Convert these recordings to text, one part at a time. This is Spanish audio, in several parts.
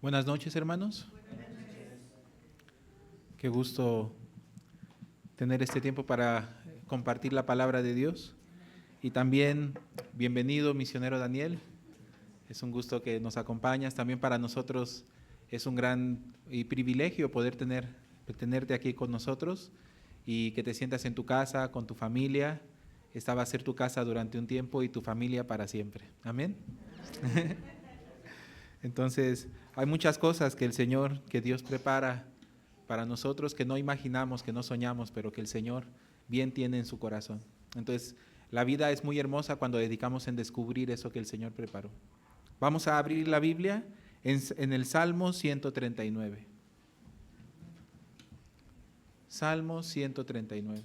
Buenas noches, hermanos. Qué gusto tener este tiempo para compartir la palabra de Dios. Y también, bienvenido, misionero Daniel. Es un gusto que nos acompañas. También para nosotros es un gran privilegio poder tenerte aquí con nosotros y que te sientas en tu casa, con tu familia. Esta va a ser tu casa durante un tiempo y tu familia para siempre. Amén. Entonces, hay muchas cosas que el Señor, que Dios prepara para nosotros que no imaginamos, que no soñamos, pero que el Señor bien tiene en su corazón. Entonces, la vida es muy hermosa cuando dedicamos en descubrir eso que el Señor preparó. Vamos a abrir la Biblia en el Salmo 139. Salmo 139.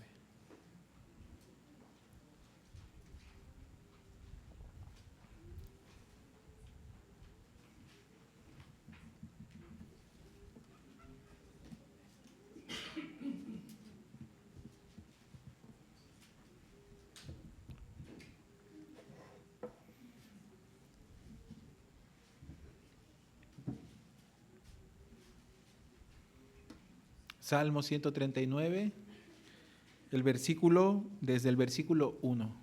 Salmo 139, desde el versículo 1.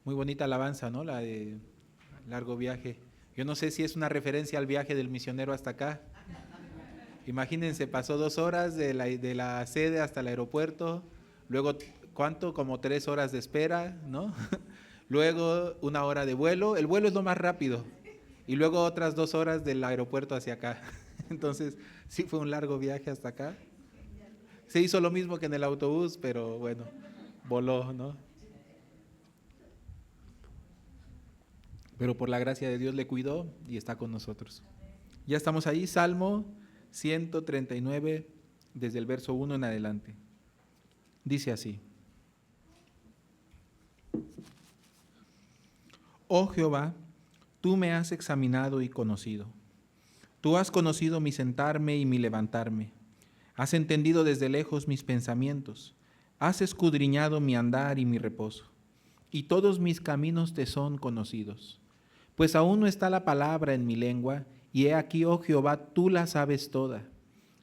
Muy bonita alabanza, ¿no? La de largo viaje. Yo no sé si es una referencia al viaje del misionero hasta acá. Imagínense, pasó 2 horas de la sede hasta el aeropuerto, luego, ¿cuánto? Como 3 horas de espera, ¿no? Luego 1 hora de vuelo, el vuelo es lo más rápido, y luego otras 2 horas del aeropuerto hacia acá. Entonces, sí fue un largo viaje hasta acá. Se hizo lo mismo que en el autobús, pero bueno, voló, ¿no? Pero por la gracia de Dios le cuidó y está con nosotros. Ya estamos ahí, Salmo 139, desde el verso 1 en adelante. Dice así: Oh Jehová, tú me has examinado y conocido. Tú has conocido mi sentarme y mi levantarme. Has entendido desde lejos mis pensamientos. Has escudriñado mi andar y mi reposo. Y todos mis caminos te son conocidos. Pues aún no está la palabra en mi lengua, y he aquí, oh Jehová, tú la sabes toda.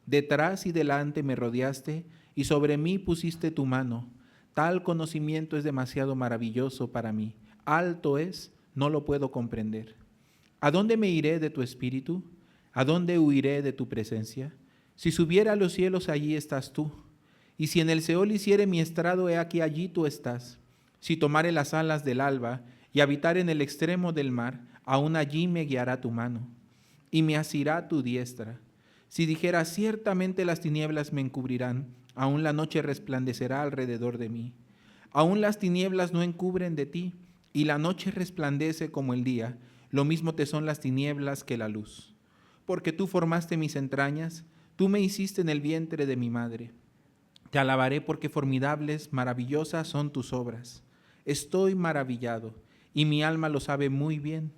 Detrás y delante me rodeaste, y sobre mí pusiste tu mano. Tal conocimiento es demasiado maravilloso para mí. Alto es, no lo puedo comprender. ¿A dónde me iré de tu espíritu? ¿A dónde huiré de tu presencia? Si subiera a los cielos, allí estás tú. Y si en el Seol hiciere mi estrado, he aquí allí tú estás. Si tomare las alas del alba y habitar en el extremo del mar, aún allí me guiará tu mano y me asirá tu diestra. Si dijera, ciertamente las tinieblas me encubrirán, aún la noche resplandecerá alrededor de mí. Aún las tinieblas no encubren de ti, y la noche resplandece como el día, lo mismo te son las tinieblas que la luz. Porque tú formaste mis entrañas, tú me hiciste en el vientre de mi madre. Te alabaré porque formidables, maravillosas son tus obras. Estoy maravillado, y mi alma lo sabe muy bien.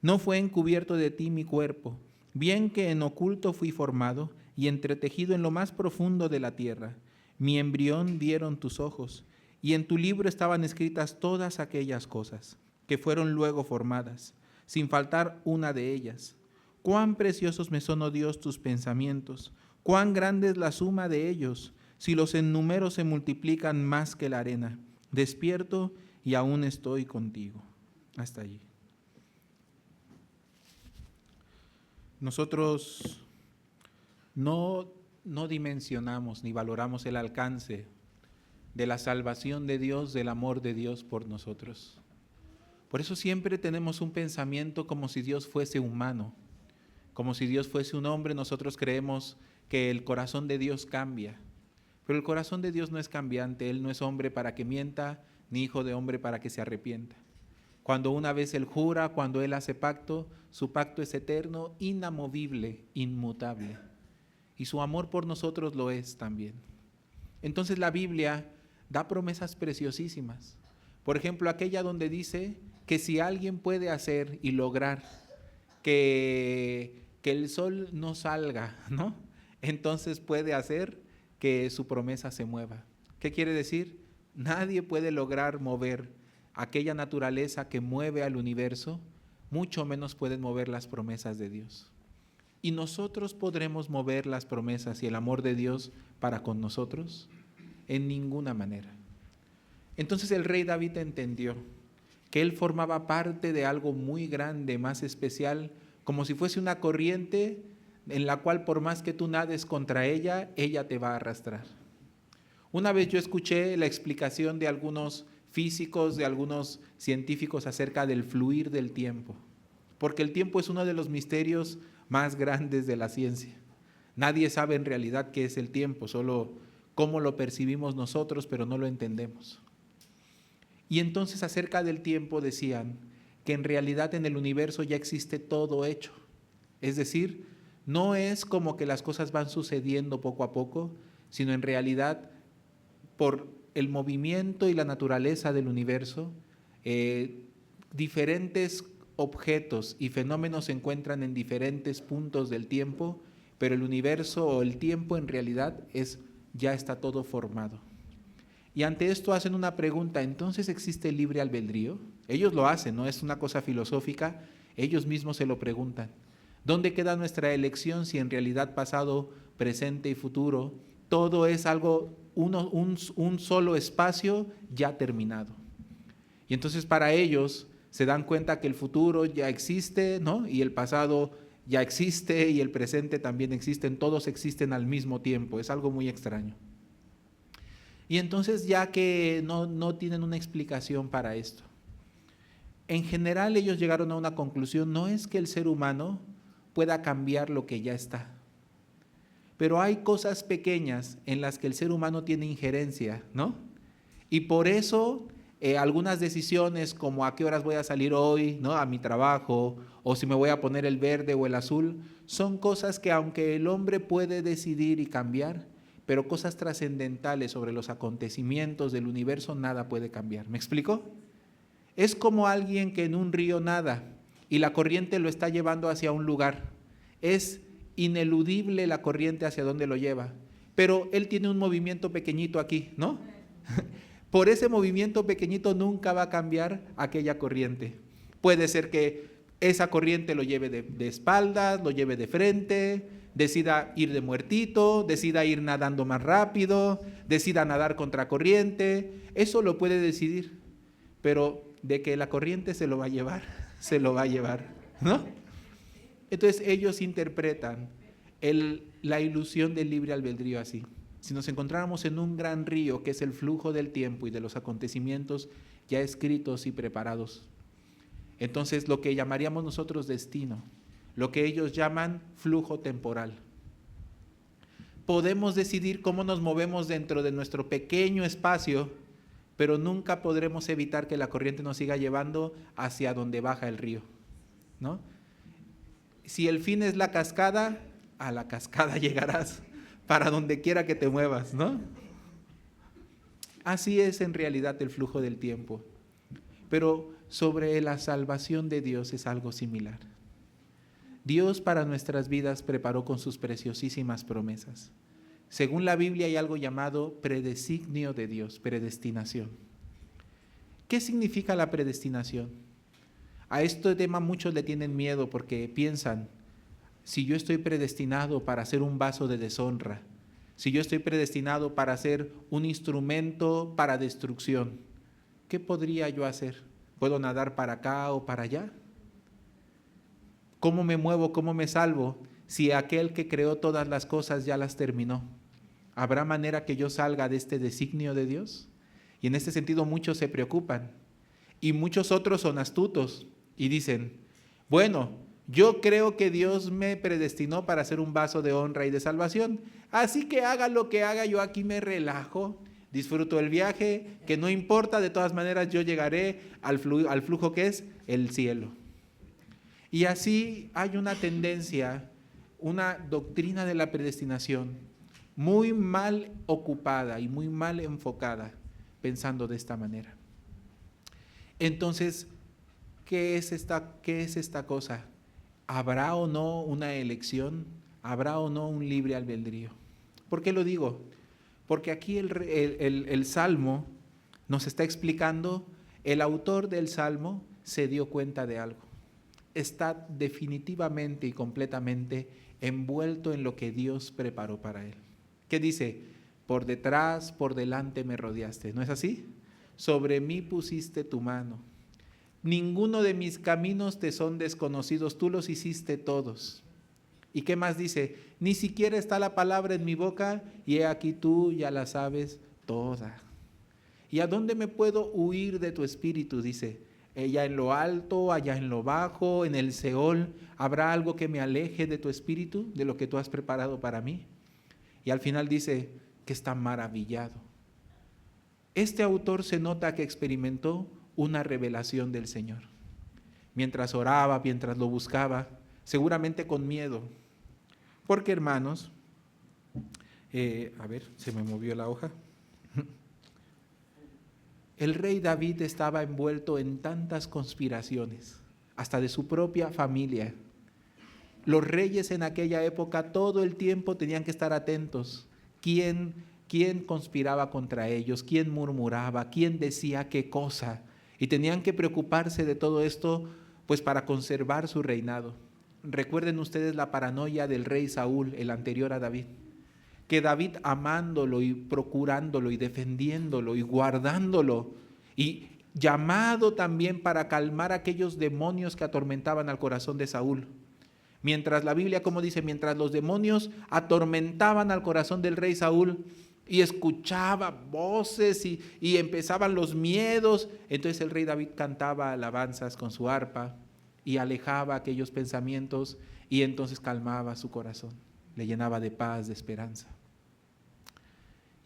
No fue encubierto de ti mi cuerpo, bien que en oculto fui formado y entretejido en lo más profundo de la tierra. Mi embrión vieron tus ojos, y en tu libro estaban escritas todas aquellas cosas, que fueron luego formadas, sin faltar una de ellas. Cuán preciosos me son, oh Dios, tus pensamientos, cuán grande es la suma de ellos, si los en número se multiplican más que la arena. Despierto y aún estoy contigo. Hasta allí. Nosotros no dimensionamos ni valoramos el alcance de la salvación de Dios, del amor de Dios por nosotros. Por eso siempre tenemos un pensamiento como si Dios fuese humano, como si Dios fuese un hombre. Nosotros creemos que el corazón de Dios cambia, pero el corazón de Dios no es cambiante. Él no es hombre para que mienta, ni hijo de hombre para que se arrepienta. Cuando una vez Él jura, cuando Él hace pacto, su pacto es eterno, inamovible, inmutable. Y su amor por nosotros lo es también. Entonces la Biblia da promesas preciosísimas. Por ejemplo, aquella donde dice que si alguien puede hacer y lograr que el sol no salga, ¿no? Entonces puede hacer que su promesa se mueva. ¿Qué quiere decir? Nadie puede lograr mover aquella naturaleza que mueve al universo mucho menos pueden mover las promesas de Dios. ¿Y nosotros podremos mover las promesas y el amor de Dios para con nosotros? En ninguna manera. Entonces el rey David entendió que él formaba parte de algo muy grande, más especial, como si fuese una corriente en la cual por más que tú nades contra ella, ella te va a arrastrar. Una vez yo escuché la explicación de algunos físicos, de algunos científicos acerca del fluir del tiempo, porque el tiempo es uno de los misterios más grandes de la ciencia. Nadie sabe en realidad qué es el tiempo, solo cómo lo percibimos nosotros, pero no lo entendemos. Y entonces acerca del tiempo decían que en realidad en el universo ya existe todo hecho. Es decir, no es como que las cosas van sucediendo poco a poco, sino en realidad por el movimiento y la naturaleza del universo, diferentes objetos y fenómenos se encuentran en diferentes puntos del tiempo, pero el universo o el tiempo en realidad ya está todo formado. Y ante esto hacen una pregunta: ¿entonces existe el libre albedrío? Ellos lo hacen, no es una cosa filosófica, ellos mismos se lo preguntan. ¿Dónde queda nuestra elección si en realidad pasado, presente y futuro, todo es algo, un solo espacio ya terminado? Y entonces para ellos se dan cuenta que el futuro ya existe, ¿no? Y el pasado ya existe y el presente también existen, todos existen al mismo tiempo, es algo muy extraño. Y entonces ya que no tienen una explicación para esto, en general ellos llegaron a una conclusión: no es que el ser humano pueda cambiar lo que ya está, pero hay cosas pequeñas en las que el ser humano tiene injerencia, ¿no? Y por eso algunas decisiones como a qué horas voy a salir hoy, ¿no?, a mi trabajo, o si me voy a poner el verde o el azul, son cosas que aunque el hombre puede decidir y cambiar, pero cosas trascendentales sobre los acontecimientos del universo nada puede cambiar. ¿Me explico? Es como alguien que en un río nada y la corriente lo está llevando hacia un lugar. Es ineludible la corriente hacia donde lo lleva, pero él tiene un movimiento pequeñito aquí, ¿no? Por ese movimiento pequeñito nunca va a cambiar aquella corriente. Puede ser que esa corriente lo lleve de espaldas, lo lleve de frente, decida ir de muertito, decida ir nadando más rápido, decida nadar contra corriente. Eso lo puede decidir, pero de que la corriente se lo va a llevar, se lo va a llevar, ¿no? Entonces ellos interpretan la ilusión del libre albedrío así. Si nos encontráramos en un gran río que es el flujo del tiempo y de los acontecimientos ya escritos y preparados, entonces lo que llamaríamos nosotros destino, lo que ellos llaman flujo temporal. Podemos decidir cómo nos movemos dentro de nuestro pequeño espacio, pero nunca podremos evitar que la corriente nos siga llevando hacia donde baja el río, ¿no? Si el fin es la cascada, a la cascada llegarás, para donde quiera que te muevas, ¿no? Así es en realidad el flujo del tiempo. Pero sobre la salvación de Dios es algo similar. Dios para nuestras vidas preparó con sus preciosísimas promesas. Según la Biblia hay algo llamado predesignio de Dios, predestinación. ¿Qué significa la predestinación? A este tema muchos le tienen miedo porque piensan: si yo estoy predestinado para ser un vaso de deshonra, si yo estoy predestinado para ser un instrumento para destrucción, ¿qué podría yo hacer? ¿Puedo nadar para acá o para allá? ¿Cómo me muevo, cómo me salvo si aquel que creó todas las cosas ya las terminó? ¿Habrá manera que yo salga de este designio de Dios? Y en este sentido muchos se preocupan y muchos otros son astutos y dicen: bueno, yo creo que Dios me predestinó para ser un vaso de honra y de salvación, así que haga lo que haga, yo aquí me relajo, disfruto el viaje, que no importa, de todas maneras yo llegaré al flujo que es el cielo. Y así hay una tendencia, una doctrina de la predestinación muy mal ocupada y muy mal enfocada, pensando de esta manera. Entonces, ¿qué es esta cosa? ¿Habrá o no una elección? ¿Habrá o no un libre albedrío? ¿Por qué lo digo? Porque aquí el Salmo nos está explicando, el autor del Salmo se dio cuenta de algo. está definitivamente y completamente envuelto en lo que Dios preparó para él. ¿Qué dice? Por detrás, por delante me rodeaste. ¿No es así? Sobre mí pusiste tu mano. Ninguno de mis caminos te son desconocidos, tú los hiciste todos. ¿Y qué más dice? Ni siquiera está la palabra en mi boca y he aquí tú ya la sabes toda. ¿Y a dónde me puedo huir de tu espíritu? Dice, allá en lo alto, allá en lo bajo, en el Seol, ¿habrá algo que me aleje de tu espíritu, de lo que tú has preparado para mí? Y al final dice que está maravillado. Este autor se nota que experimentó una revelación del Señor. Mientras oraba, mientras lo buscaba, seguramente con miedo. Porque, hermanos, a ver, se me movió la hoja. El rey David estaba envuelto en tantas conspiraciones, hasta de su propia familia. Los reyes en aquella época todo el tiempo tenían que estar atentos. ¿Quién conspiraba contra ellos? ¿Quién murmuraba? ¿Quién decía qué cosa? Y tenían que preocuparse de todo esto, pues para conservar su reinado. Recuerden ustedes la paranoia del rey Saúl, el anterior a David. Que David, amándolo y procurándolo y defendiéndolo y guardándolo y llamado también para calmar aquellos demonios que atormentaban al corazón de Saúl. Mientras la Biblia, como dice, mientras los demonios atormentaban al corazón del rey Saúl y escuchaba voces y empezaban los miedos, entonces el rey David cantaba alabanzas con su arpa y alejaba aquellos pensamientos y entonces calmaba su corazón, le llenaba de paz, de esperanza.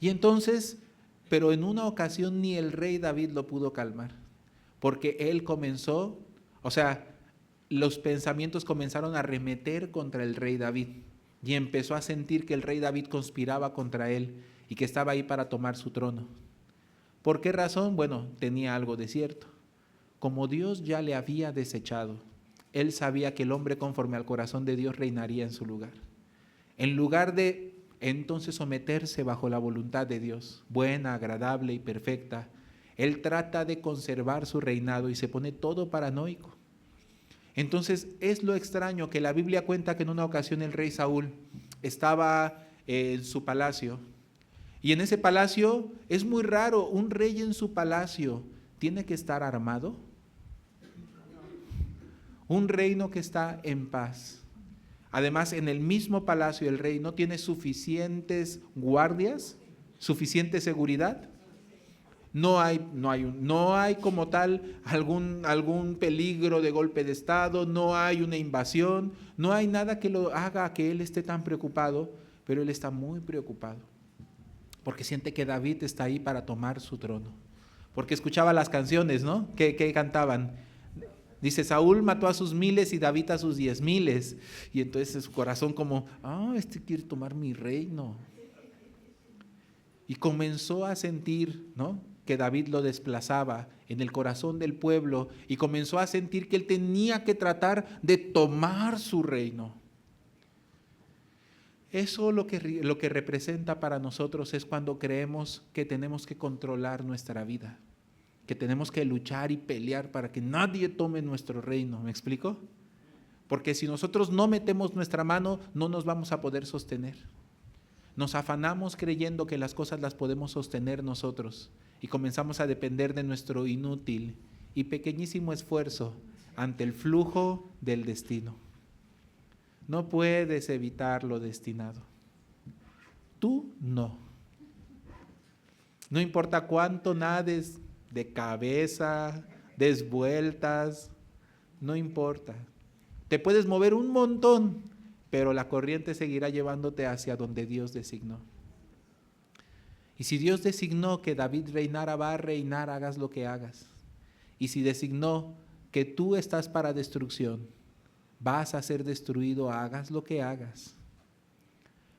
Y entonces, pero en una ocasión ni el rey David lo pudo calmar, porque él comenzó, los pensamientos comenzaron a arremeter contra el rey David y empezó a sentir que el rey David conspiraba contra él y que estaba ahí para tomar su trono. ¿Por qué razón? Bueno, tenía algo de cierto. Como Dios ya le había desechado, él sabía que el hombre conforme al corazón de Dios reinaría en su lugar. En lugar de entonces someterse bajo la voluntad de Dios, buena, agradable y perfecta, él trata de conservar su reinado y se pone todo paranoico. Entonces es lo extraño que la Biblia cuenta que en una ocasión el rey Saúl estaba en su palacio y en ese palacio es muy raro, un rey en su palacio tiene que estar armado. Un reino que está en paz. Además, en el mismo palacio el rey no tiene suficientes guardias, suficiente seguridad. No hay como tal algún peligro de golpe de estado, no hay una invasión, no hay nada que lo haga que él esté tan preocupado, pero él está muy preocupado, porque siente que David está ahí para tomar su trono, porque escuchaba las canciones, ¿no? Que cantaban. Dice, Saúl mató a sus 1000 y David a sus 10,000. Y entonces su corazón como, este quiere tomar mi reino. Y comenzó a sentir, ¿no?, que David lo desplazaba en el corazón del pueblo y comenzó a sentir que él tenía que tratar de tomar su reino. Eso lo que representa para nosotros es cuando creemos que tenemos que controlar nuestra vida, que tenemos que luchar y pelear para que nadie tome nuestro reino. ¿Me explico? Porque si nosotros no metemos nuestra mano, no nos vamos a poder sostener. Nos afanamos creyendo que las cosas las podemos sostener nosotros y comenzamos a depender de nuestro inútil y pequeñísimo esfuerzo ante el flujo del destino. No puedes evitar lo destinado. Tú no. No importa cuánto nades de cabeza, des vueltas, no importa. Te puedes mover un montón, pero la corriente seguirá llevándote hacia donde Dios designó. Y si Dios designó que David reinara, va a reinar, hagas lo que hagas. Y si designó que tú estás para destrucción, vas a ser destruido, hagas lo que hagas.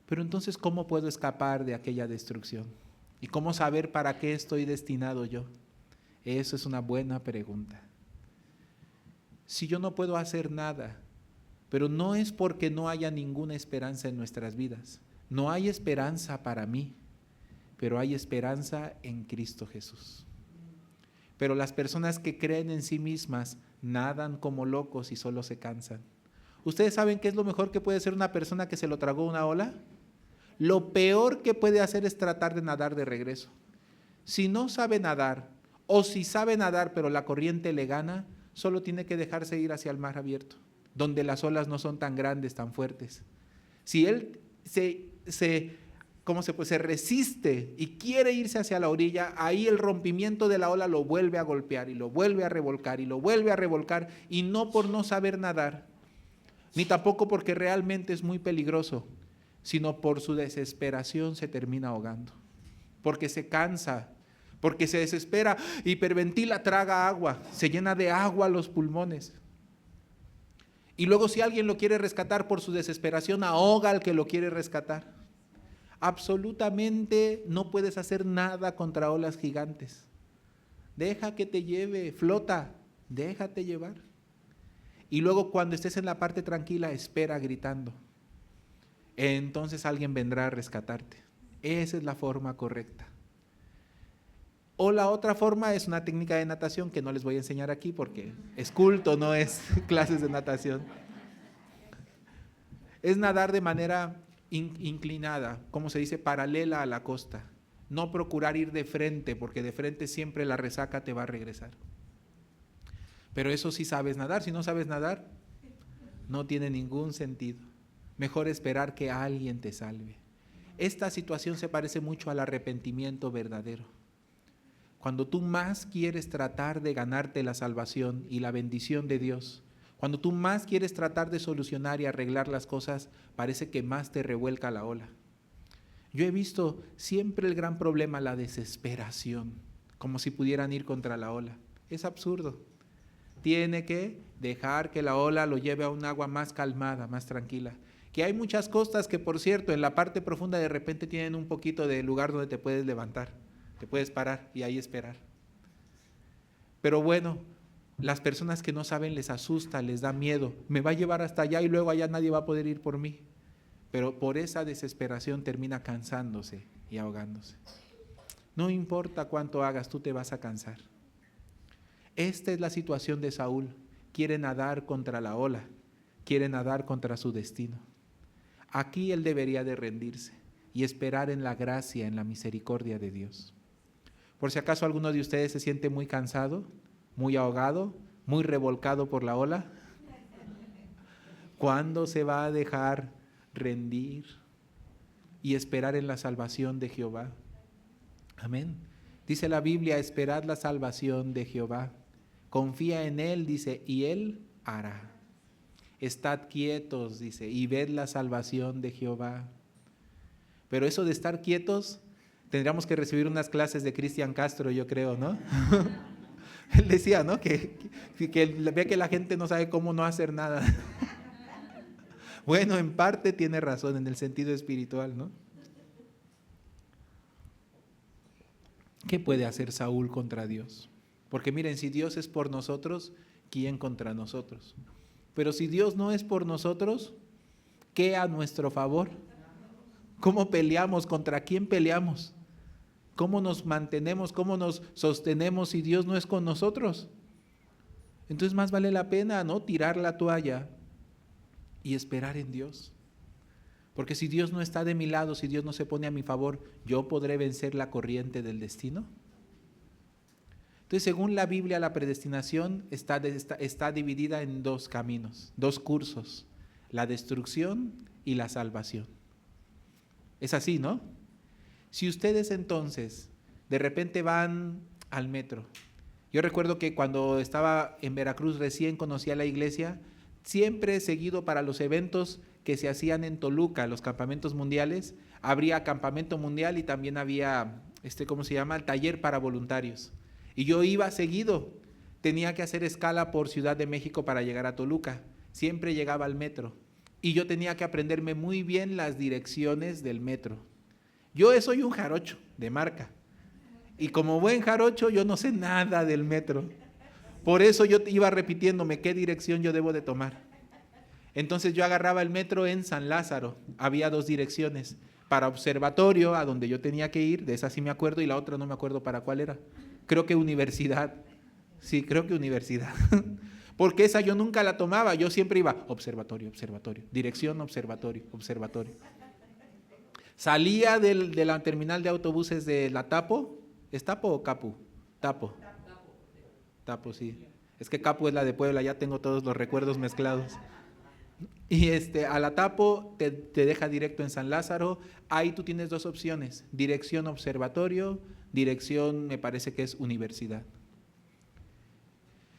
Pero entonces, ¿cómo puedo escapar de aquella destrucción? ¿Y cómo saber para qué estoy destinado yo? Eso es una buena pregunta. Si yo no puedo hacer nada, pero no es porque no haya ninguna esperanza en nuestras vidas. No hay esperanza para mí, pero hay esperanza en Cristo Jesús. pero las personas que creen en sí mismas nadan como locos y solo se cansan. ¿Ustedes saben qué es lo mejor que puede hacer una persona que se lo tragó una ola? Lo peor que puede hacer es tratar de nadar de regreso. Si no sabe nadar, o si sabe nadar pero la corriente le gana, solo tiene que dejarse ir hacia el mar abierto, donde las olas no son tan grandes, tan fuertes. Si él se resiste y quiere irse hacia la orilla, ahí el rompimiento de la ola lo vuelve a golpear y lo vuelve a revolcar y lo vuelve a revolcar, y no por no saber nadar, ni tampoco porque realmente es muy peligroso, sino por su desesperación se termina ahogando, porque se cansa, porque se desespera, hiperventila, traga agua, se llena de agua los pulmones. Y luego si alguien lo quiere rescatar por su desesperación, ahoga al que lo quiere rescatar. Absolutamente no puedes hacer nada contra olas gigantes. Deja que te lleve, flota, déjate llevar. Y luego cuando estés en la parte tranquila, espera gritando. Entonces alguien vendrá a rescatarte. Esa es la forma correcta. O la otra forma es una técnica de natación que no les voy a enseñar aquí porque es culto, no es clases de natación. Es nadar de manera inclinada, como se dice, paralela a la costa. No procurar ir de frente, porque de frente siempre la resaca te va a regresar. Pero eso sí sabes nadar. Si no sabes nadar, no tiene ningún sentido. Mejor esperar que alguien te salve. Esta situación se parece mucho al arrepentimiento verdadero. Cuando tú más quieres tratar de ganarte la salvación y la bendición de Dios, cuando tú más quieres tratar de solucionar y arreglar las cosas, parece que más te revuelca la ola. Yo he visto siempre el gran problema, la desesperación, como si pudieran ir contra la ola. Es absurdo. Tiene que dejar que la ola lo lleve a un agua más calmada, más tranquila. Que hay muchas costas que, por cierto, en la parte profunda de repente tienen un poquito de lugar donde te puedes levantar. Te puedes parar y ahí esperar. Pero bueno, las personas que no saben les asusta, les da miedo. Me va a llevar hasta allá y luego allá nadie va a poder ir por mí. Pero por esa desesperación termina cansándose y ahogándose. No importa cuánto hagas, tú te vas a cansar. Esta es la situación de Saúl. Quiere nadar contra la ola, quiere nadar contra su destino. Aquí él debería de rendirse y esperar en la gracia, en la misericordia de Dios. Por si acaso alguno de ustedes se siente muy cansado, muy ahogado, muy revolcado por la ola, ¿cuándo se va a dejar rendir y esperar en la salvación de Jehová? Amén. Dice la Biblia, esperad la salvación de Jehová. Confía en Él, dice, y Él hará. Estad quietos, dice, y ved la salvación de Jehová. Pero eso de estar quietos, tendríamos que recibir unas clases de Cristian Castro, yo creo, ¿no? Él decía, ¿no? Que ve que la gente no sabe cómo no hacer nada. Bueno, en parte tiene razón en el sentido espiritual, ¿no? ¿Qué puede hacer Saúl contra Dios? Porque miren, si Dios es por nosotros, ¿quién contra nosotros? Pero si Dios no es por nosotros, ¿qué a nuestro favor? ¿Cómo peleamos? ¿Contra quién peleamos? ¿Cómo nos mantenemos? ¿Cómo nos sostenemos si Dios no es con nosotros? Entonces más vale la pena, ¿no?, tirar la toalla y esperar en Dios. Porque si Dios no está de mi lado, si Dios no se pone a mi favor, ¿yo podré vencer la corriente del destino? Entonces, según la Biblia, la predestinación está dividida en dos caminos, dos cursos: la destrucción y la salvación. Es así, ¿no? Si ustedes entonces de repente van al metro, yo recuerdo que cuando estaba en Veracruz recién conocía la iglesia, siempre seguido para los eventos que se hacían en Toluca, los campamentos mundiales, habría campamento mundial y también había, ¿cómo se llama?, el taller para voluntarios. Y yo iba seguido, tenía que hacer escala por Ciudad de México para llegar a Toluca, siempre llegaba al metro y yo tenía que aprenderme muy bien las direcciones del metro. Yo soy un jarocho de marca y como buen jarocho yo no sé nada del metro. Por eso yo iba repitiéndome qué dirección yo debo de tomar. Entonces yo agarraba el metro en San Lázaro, había dos direcciones, para Observatorio, a donde yo tenía que ir, de esa sí me acuerdo, y la otra no me acuerdo para cuál era, creo que Universidad, Sí, creo que universidad. Porque esa yo nunca la tomaba, yo siempre iba observatorio, observatorio, dirección, observatorio, observatorio. Salía de la terminal de autobuses de la Tapo. ¿Es Tapo o Capu? Tapo. Tapo, sí. Es que Capu es la de Puebla, ya tengo todos los recuerdos mezclados. Y a la Tapo te deja directo en San Lázaro. Ahí tú tienes dos opciones: dirección observatorio, dirección me parece que es universidad.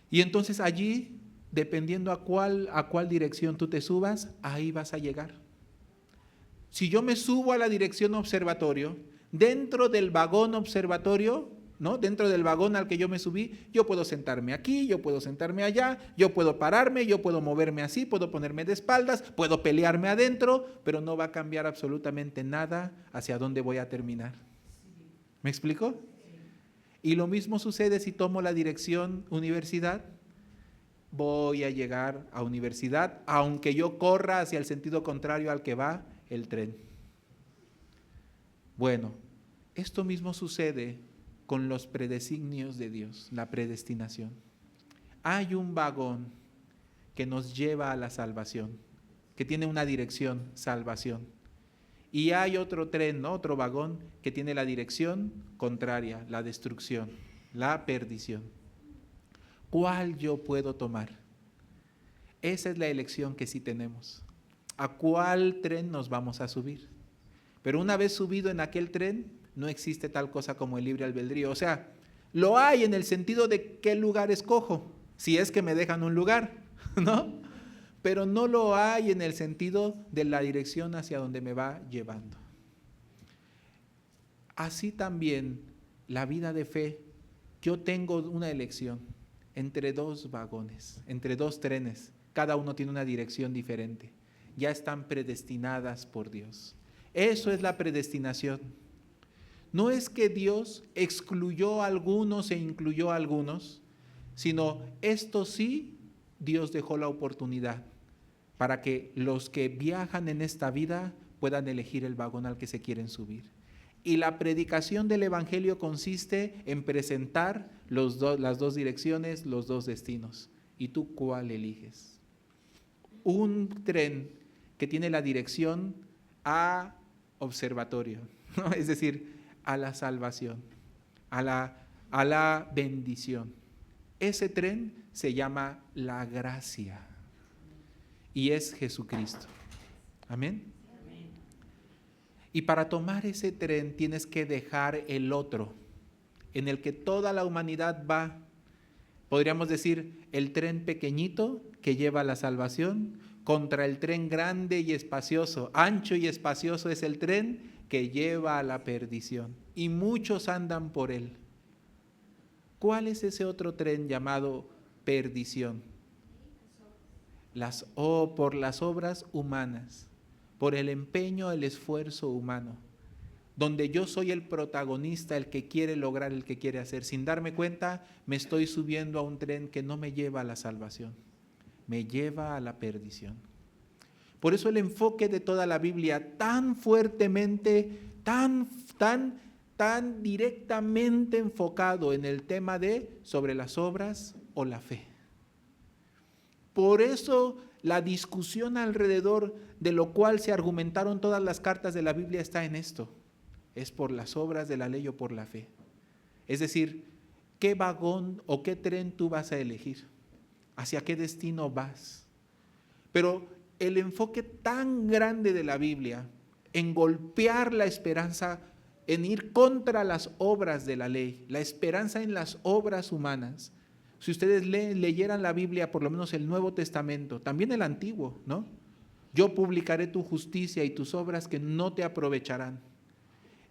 Y entonces allí, dependiendo a cuál dirección tú te subas, ahí vas a llegar. Si yo me subo a la dirección observatorio, dentro del vagón observatorio, ¿no? Dentro del vagón al que yo me subí, yo puedo sentarme aquí, yo puedo sentarme allá, yo puedo pararme, yo puedo moverme así, puedo ponerme de espaldas, puedo pelearme adentro, pero no va a cambiar absolutamente nada hacia dónde voy a terminar. ¿Me explico? Y lo mismo sucede si tomo la dirección universidad. Voy a llegar a universidad, aunque yo corra hacia el sentido contrario al que va el tren. Bueno, esto mismo sucede con los predesignios de Dios, la predestinación. Hay un vagón que nos lleva a la salvación, que tiene una dirección, salvación. Y hay otro tren, ¿no? Otro vagón que tiene la dirección contraria, la destrucción, la perdición. ¿Cuál yo puedo tomar? Esa es la elección que sí tenemos. ¿A cuál tren nos vamos a subir? Pero una vez subido en aquel tren, no existe tal cosa como el libre albedrío. O sea, lo hay en el sentido de qué lugar escojo, si es que me dejan un lugar, ¿no? Pero no lo hay en el sentido de la dirección hacia donde me va llevando. Así también la vida de fe, yo tengo una elección entre dos vagones, entre dos trenes, cada uno tiene una dirección diferente, ya están predestinadas por Dios. Eso es la predestinación. No es que Dios excluyó a algunos e incluyó a algunos, sino esto sí, Dios dejó la oportunidad para que los que viajan en esta vida puedan elegir el vagón al que se quieren subir. Y la predicación del Evangelio consiste en presentar las dos direcciones, los dos destinos. ¿Y tú cuál eliges? Un tren que tiene la dirección a observatorio, ¿no? Es decir, a la salvación, a la bendición. Ese tren se llama la gracia y es Jesucristo. Amén. Y para tomar ese tren tienes que dejar el otro, en el que toda la humanidad va. Podríamos decir, el tren pequeñito que lleva a la salvación contra el tren grande y espacioso. Ancho y espacioso es el tren que lleva a la perdición. Y muchos andan por él. ¿Cuál es ese otro tren llamado perdición? Por las obras humanas, por el empeño, el esfuerzo humano, donde yo soy el protagonista, el que quiere lograr, el que quiere hacer. Sin darme cuenta, me estoy subiendo a un tren que no me lleva a la salvación, me lleva a la perdición. Por eso el enfoque de toda la Biblia tan fuertemente, tan directamente enfocado en el tema de sobre las obras o la fe. Por eso la discusión alrededor de lo cual se argumentaron todas las cartas de la Biblia está en esto. ¿Es por las obras de la ley o por la fe? Es decir, ¿qué vagón o qué tren tú vas a elegir? ¿Hacia qué destino vas? Pero el enfoque tan grande de la Biblia en golpear la esperanza, en ir contra las obras de la ley, la esperanza en las obras humanas. Si ustedes leyeran la Biblia, por lo menos el Nuevo Testamento, también el Antiguo, ¿no? Yo publicaré tu justicia y tus obras que no te aprovecharán.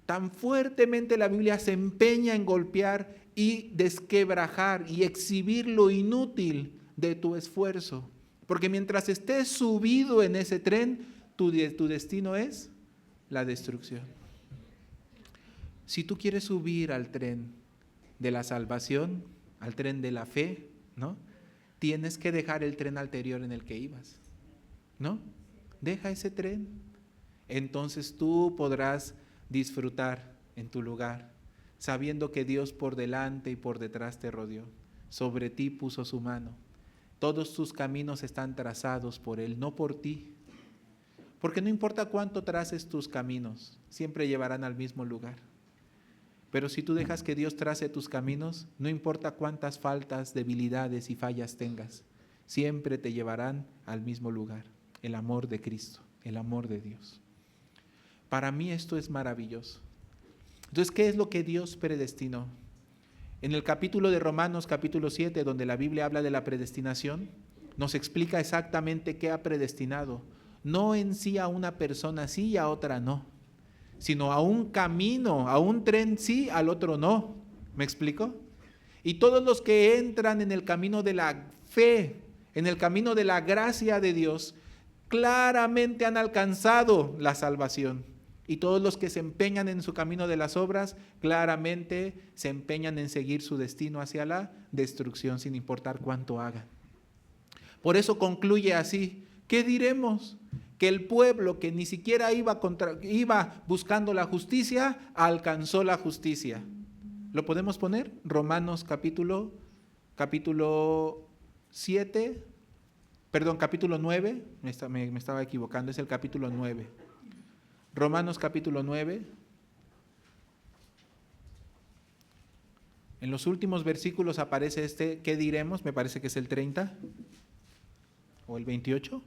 Tan fuertemente la Biblia se empeña en golpear y desquebrajar y exhibir lo inútil de tu esfuerzo. Porque mientras estés subido en ese tren, tu destino es la destrucción. Si tú quieres subir al tren de la salvación, al tren de la fe, ¿no? Tienes que dejar el tren anterior en el que ibas, ¿no? Deja ese tren. Entonces tú podrás disfrutar en tu lugar, sabiendo que Dios por delante y por detrás te rodeó, sobre ti puso su mano. Todos tus caminos están trazados por Él, no por ti. Porque no importa cuánto traces tus caminos, siempre llevarán al mismo lugar. Pero si tú dejas que Dios trace tus caminos, no importa cuántas faltas, debilidades y fallas tengas, siempre te llevarán al mismo lugar, el amor de Cristo, el amor de Dios. Para mí esto es maravilloso. Entonces, ¿qué es lo que Dios predestinó? En el capítulo de Romanos, capítulo 7, donde la Biblia habla de la predestinación, nos explica exactamente qué ha predestinado. No en sí a una persona sí y a otra no, sino a un camino, a un tren sí, al otro no. ¿Me explico? Y todos los que entran en el camino de la fe, en el camino de la gracia de Dios, claramente han alcanzado la salvación. Y todos los que se empeñan en su camino de las obras, claramente se empeñan en seguir su destino hacia la destrucción, sin importar cuánto hagan. Por eso concluye así: ¿qué diremos? Que el pueblo que ni siquiera iba buscando la justicia, alcanzó la justicia. ¿Lo podemos poner? Romanos capítulo 7, perdón, capítulo 9, me estaba equivocando, es el capítulo 9. Romanos capítulo 9. En los últimos versículos aparece ¿qué diremos? Me parece que es el 30 o el 28.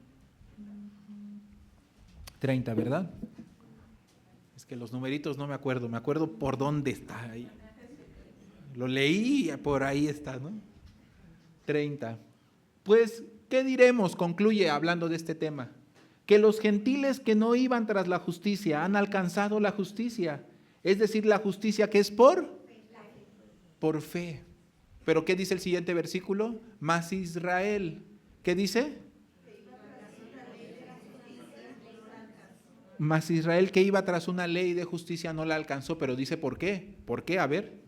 30, ¿verdad? Es que los numeritos no me acuerdo por dónde está ahí. Lo leí y por ahí está, ¿no? 30. Pues, ¿qué diremos? Concluye hablando de este tema. Que los gentiles que no iban tras la justicia han alcanzado la justicia. Es decir, la justicia que es por fe. Pero ¿qué dice el siguiente versículo? Mas Israel, ¿qué dice? Mas Israel que iba tras una ley de justicia no la alcanzó, pero dice ¿por qué? ¿Por qué? A ver,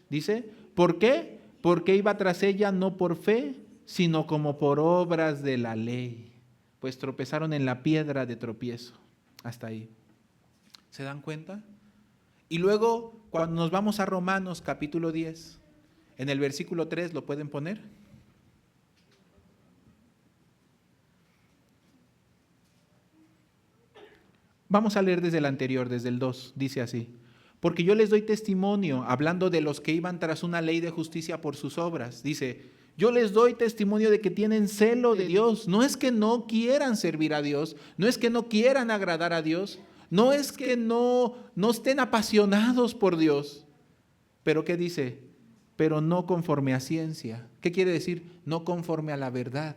dice, ¿por qué? Porque iba tras ella no por fe, sino como por obras de la ley, pues tropezaron en la piedra de tropiezo. Hasta ahí. ¿Se dan cuenta? Y luego, cuando nos vamos a Romanos capítulo 10, en el versículo 3, ¿lo pueden poner? Vamos a leer desde el anterior, desde el 2, dice así: porque yo les doy testimonio, hablando de los que iban tras una ley de justicia por sus obras, dice, yo les doy testimonio de que tienen celo de Dios. No es que no quieran servir a Dios, no es que no quieran agradar a Dios, no es que no estén apasionados por Dios. Pero ¿qué dice? Pero no conforme a ciencia. ¿Qué quiere decir? No conforme a la verdad.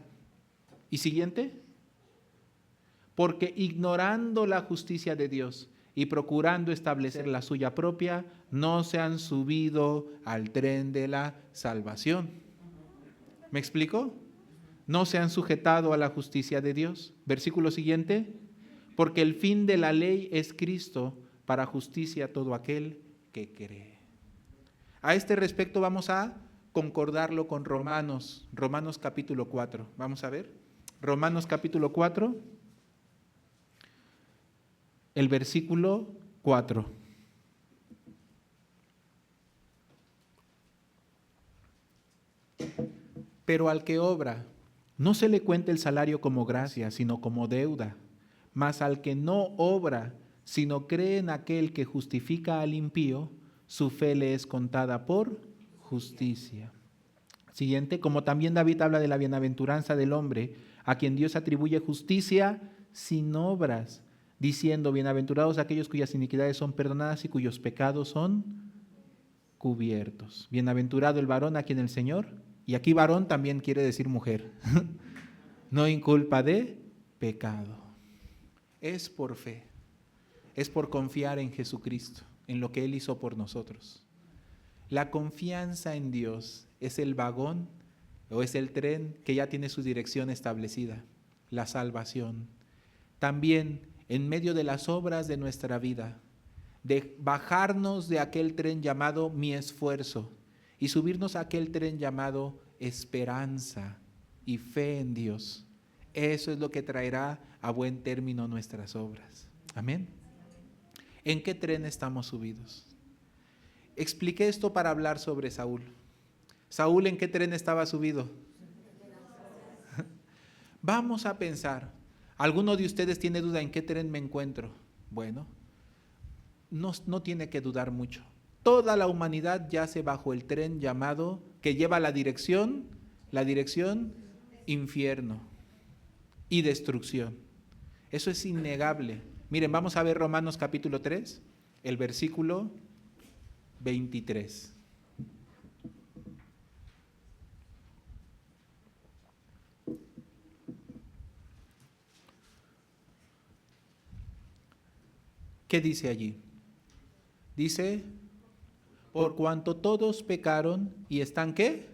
¿Y siguiente? Porque ignorando la justicia de Dios y procurando establecer la suya propia, no se han subido al tren de la salvación. ¿Me explico? No se han sujetado a la justicia de Dios. Versículo siguiente: porque el fin de la ley es Cristo para justicia a todo aquel que cree. A este respecto vamos a concordarlo con Romanos capítulo 4. Vamos a ver. Romanos capítulo 4. El versículo 4. Pero al que obra, no se le cuenta el salario como gracia, sino como deuda. Mas al que no obra, sino cree en aquel que justifica al impío, su fe le es contada por justicia. Siguiente, como también David habla de la bienaventuranza del hombre, a quien Dios atribuye justicia sin obras, diciendo, bienaventurados aquellos cuyas iniquidades son perdonadas y cuyos pecados son cubiertos. Bienaventurado el varón a quien el Señor, y aquí varón también quiere decir mujer, no inculpa de pecado. Es por fe, es por confiar en Jesucristo, en lo que Él hizo por nosotros. La confianza en Dios es el vagón o es el tren que ya tiene su dirección establecida, la salvación. También en medio de las obras de nuestra vida, de bajarnos de aquel tren llamado mi esfuerzo y subirnos a aquel tren llamado esperanza y fe en Dios. Eso es lo que traerá a buen término nuestras obras. Amén. ¿En qué tren estamos subidos? Expliqué esto para hablar sobre Saúl. Saúl, ¿en qué tren estaba subido? Vamos a pensar. ¿Alguno de ustedes tiene duda en qué tren me encuentro? Bueno, no tiene que dudar mucho. Toda la humanidad yace bajo el tren llamado, que lleva la dirección infierno y destrucción. Eso es innegable. Miren, vamos a ver Romanos capítulo 3, el versículo 23. ¿Qué dice allí? Dice, por cuanto todos pecaron y están ¿qué?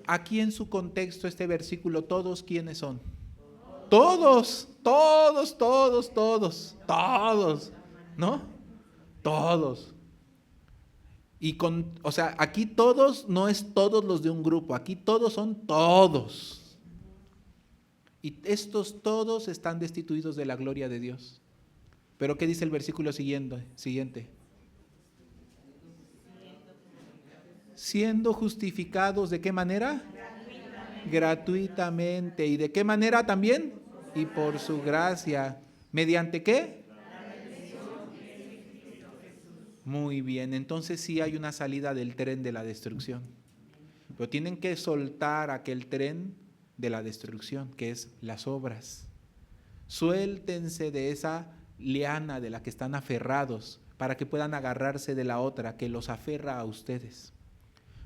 Aquí en su contexto este versículo, ¿todos quiénes son? Todos, ¿no? Todos. O sea, aquí todos no es todos los de un grupo, aquí todos son todos. Y estos todos están destituidos de la gloria de Dios. Pero ¿qué dice el versículo siguiente? Siendo justificados, ¿de qué manera? Gratuitamente. ¿Y de qué manera también? Y por su gracia. ¿Mediante qué? Muy bien, entonces sí hay una salida del tren de la destrucción. Pero tienen que soltar aquel tren de la destrucción, que es las obras. Suéltense de esa liana de la que están aferrados, para que puedan agarrarse de la otra, que los aferra a ustedes.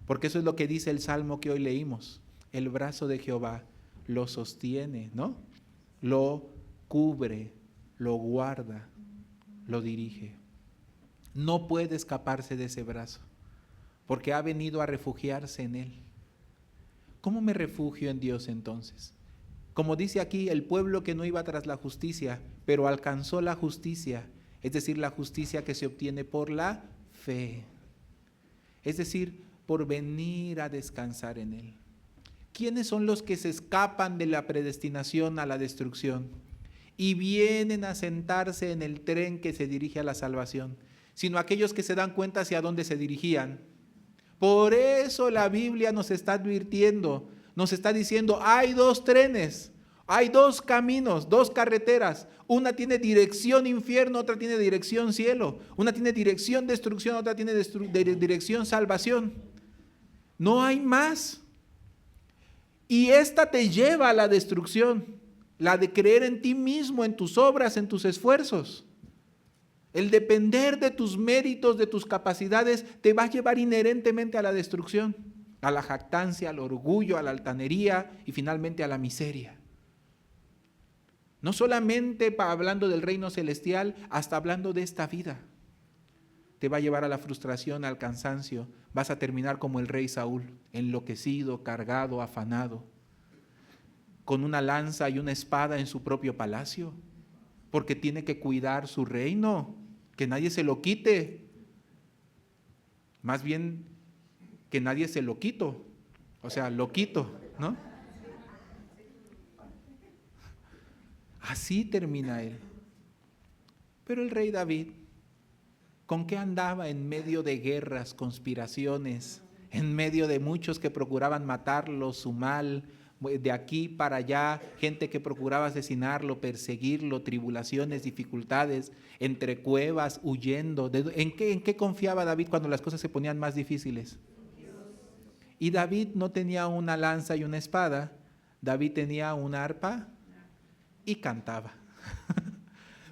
Porque eso es lo que dice el Salmo que hoy leímos. El brazo de Jehová lo sostiene, ¿no? Lo cubre, lo guarda, lo dirige. No puede escaparse de ese brazo, porque ha venido a refugiarse en él. ¿Cómo me refugio en Dios entonces? Como dice aquí, el pueblo que no iba tras la justicia, pero alcanzó la justicia, es decir, la justicia que se obtiene por la fe. Es decir, por venir a descansar en él. ¿Quiénes son los que se escapan de la predestinación a la destrucción y vienen a sentarse en el tren que se dirige a la salvación? Sino aquellos que se dan cuenta hacia dónde se dirigían. Por eso la Biblia nos está advirtiendo, nos está diciendo, hay dos trenes, hay dos caminos, dos carreteras. Una tiene dirección infierno, otra tiene dirección cielo. Una tiene dirección destrucción, otra tiene dirección salvación. No hay más. Y esta te lleva a la destrucción, la de creer en ti mismo, en tus obras, en tus esfuerzos. El depender de tus méritos, de tus capacidades, te va a llevar inherentemente a la destrucción, a la jactancia, al orgullo, a la altanería y finalmente a la miseria. No solamente hablando del reino celestial, hasta hablando de esta vida. Te va a llevar a la frustración, al cansancio. Vas a terminar como el rey Saúl, enloquecido, cargado, afanado, con una lanza y una espada en su propio palacio, porque tiene que cuidar su reino, que nadie se lo quite. Más bien, que nadie se lo quito, o sea, lo quito, ¿no? Así termina él. Pero el rey David, ¿con qué andaba en medio de guerras, conspiraciones, en medio de muchos que procuraban matarlo, su mal, de aquí para allá, gente que procuraba asesinarlo, perseguirlo, tribulaciones, dificultades, entre cuevas, huyendo? ¿En qué confiaba David cuando las cosas se ponían más difíciles? Y David no tenía una lanza y una espada, David tenía una arpa y cantaba.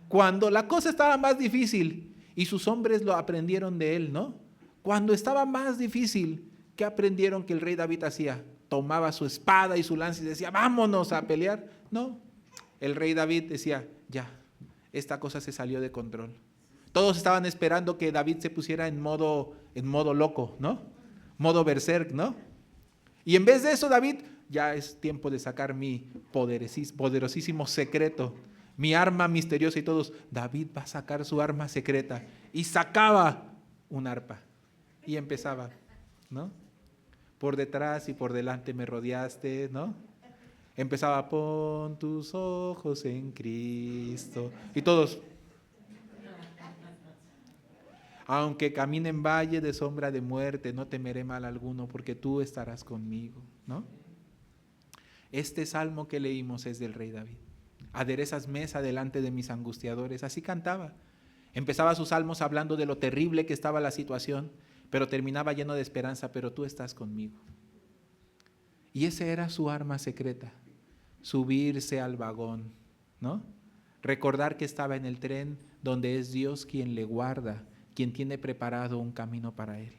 Cuando la cosa estaba más difícil, y sus hombres lo aprendieron de él, ¿no? Cuando estaba más difícil, ¿qué aprendieron que el rey David hacía? Tomaba su espada y su lanza y decía, vámonos a pelear. No, el rey David decía, ya, esta cosa se salió de control. Todos estaban esperando que David se pusiera en modo loco, ¿no? Modo berserk, ¿no? Y en vez de eso, David, ya es tiempo de sacar mi poderosísimo secreto, mi arma misteriosa. Y todos, David va a sacar su arma secreta. Y sacaba un arpa y empezaba, ¿no? Por detrás y por delante me rodeaste, ¿no? Empezaba, pon tus ojos en Cristo. Y todos. Aunque camine en valle de sombra de muerte, no temeré mal alguno, porque tú estarás conmigo, ¿no? Este salmo que leímos es del rey David. Aderezas mesa delante de mis angustiadores. Así cantaba. Empezaba sus salmos hablando de lo terrible que estaba la situación, pero terminaba lleno de esperanza, pero tú estás conmigo. Y esa era su arma secreta, subirse al vagón, ¿no? Recordar que estaba en el tren donde es Dios quien le guarda, quien tiene preparado un camino para él.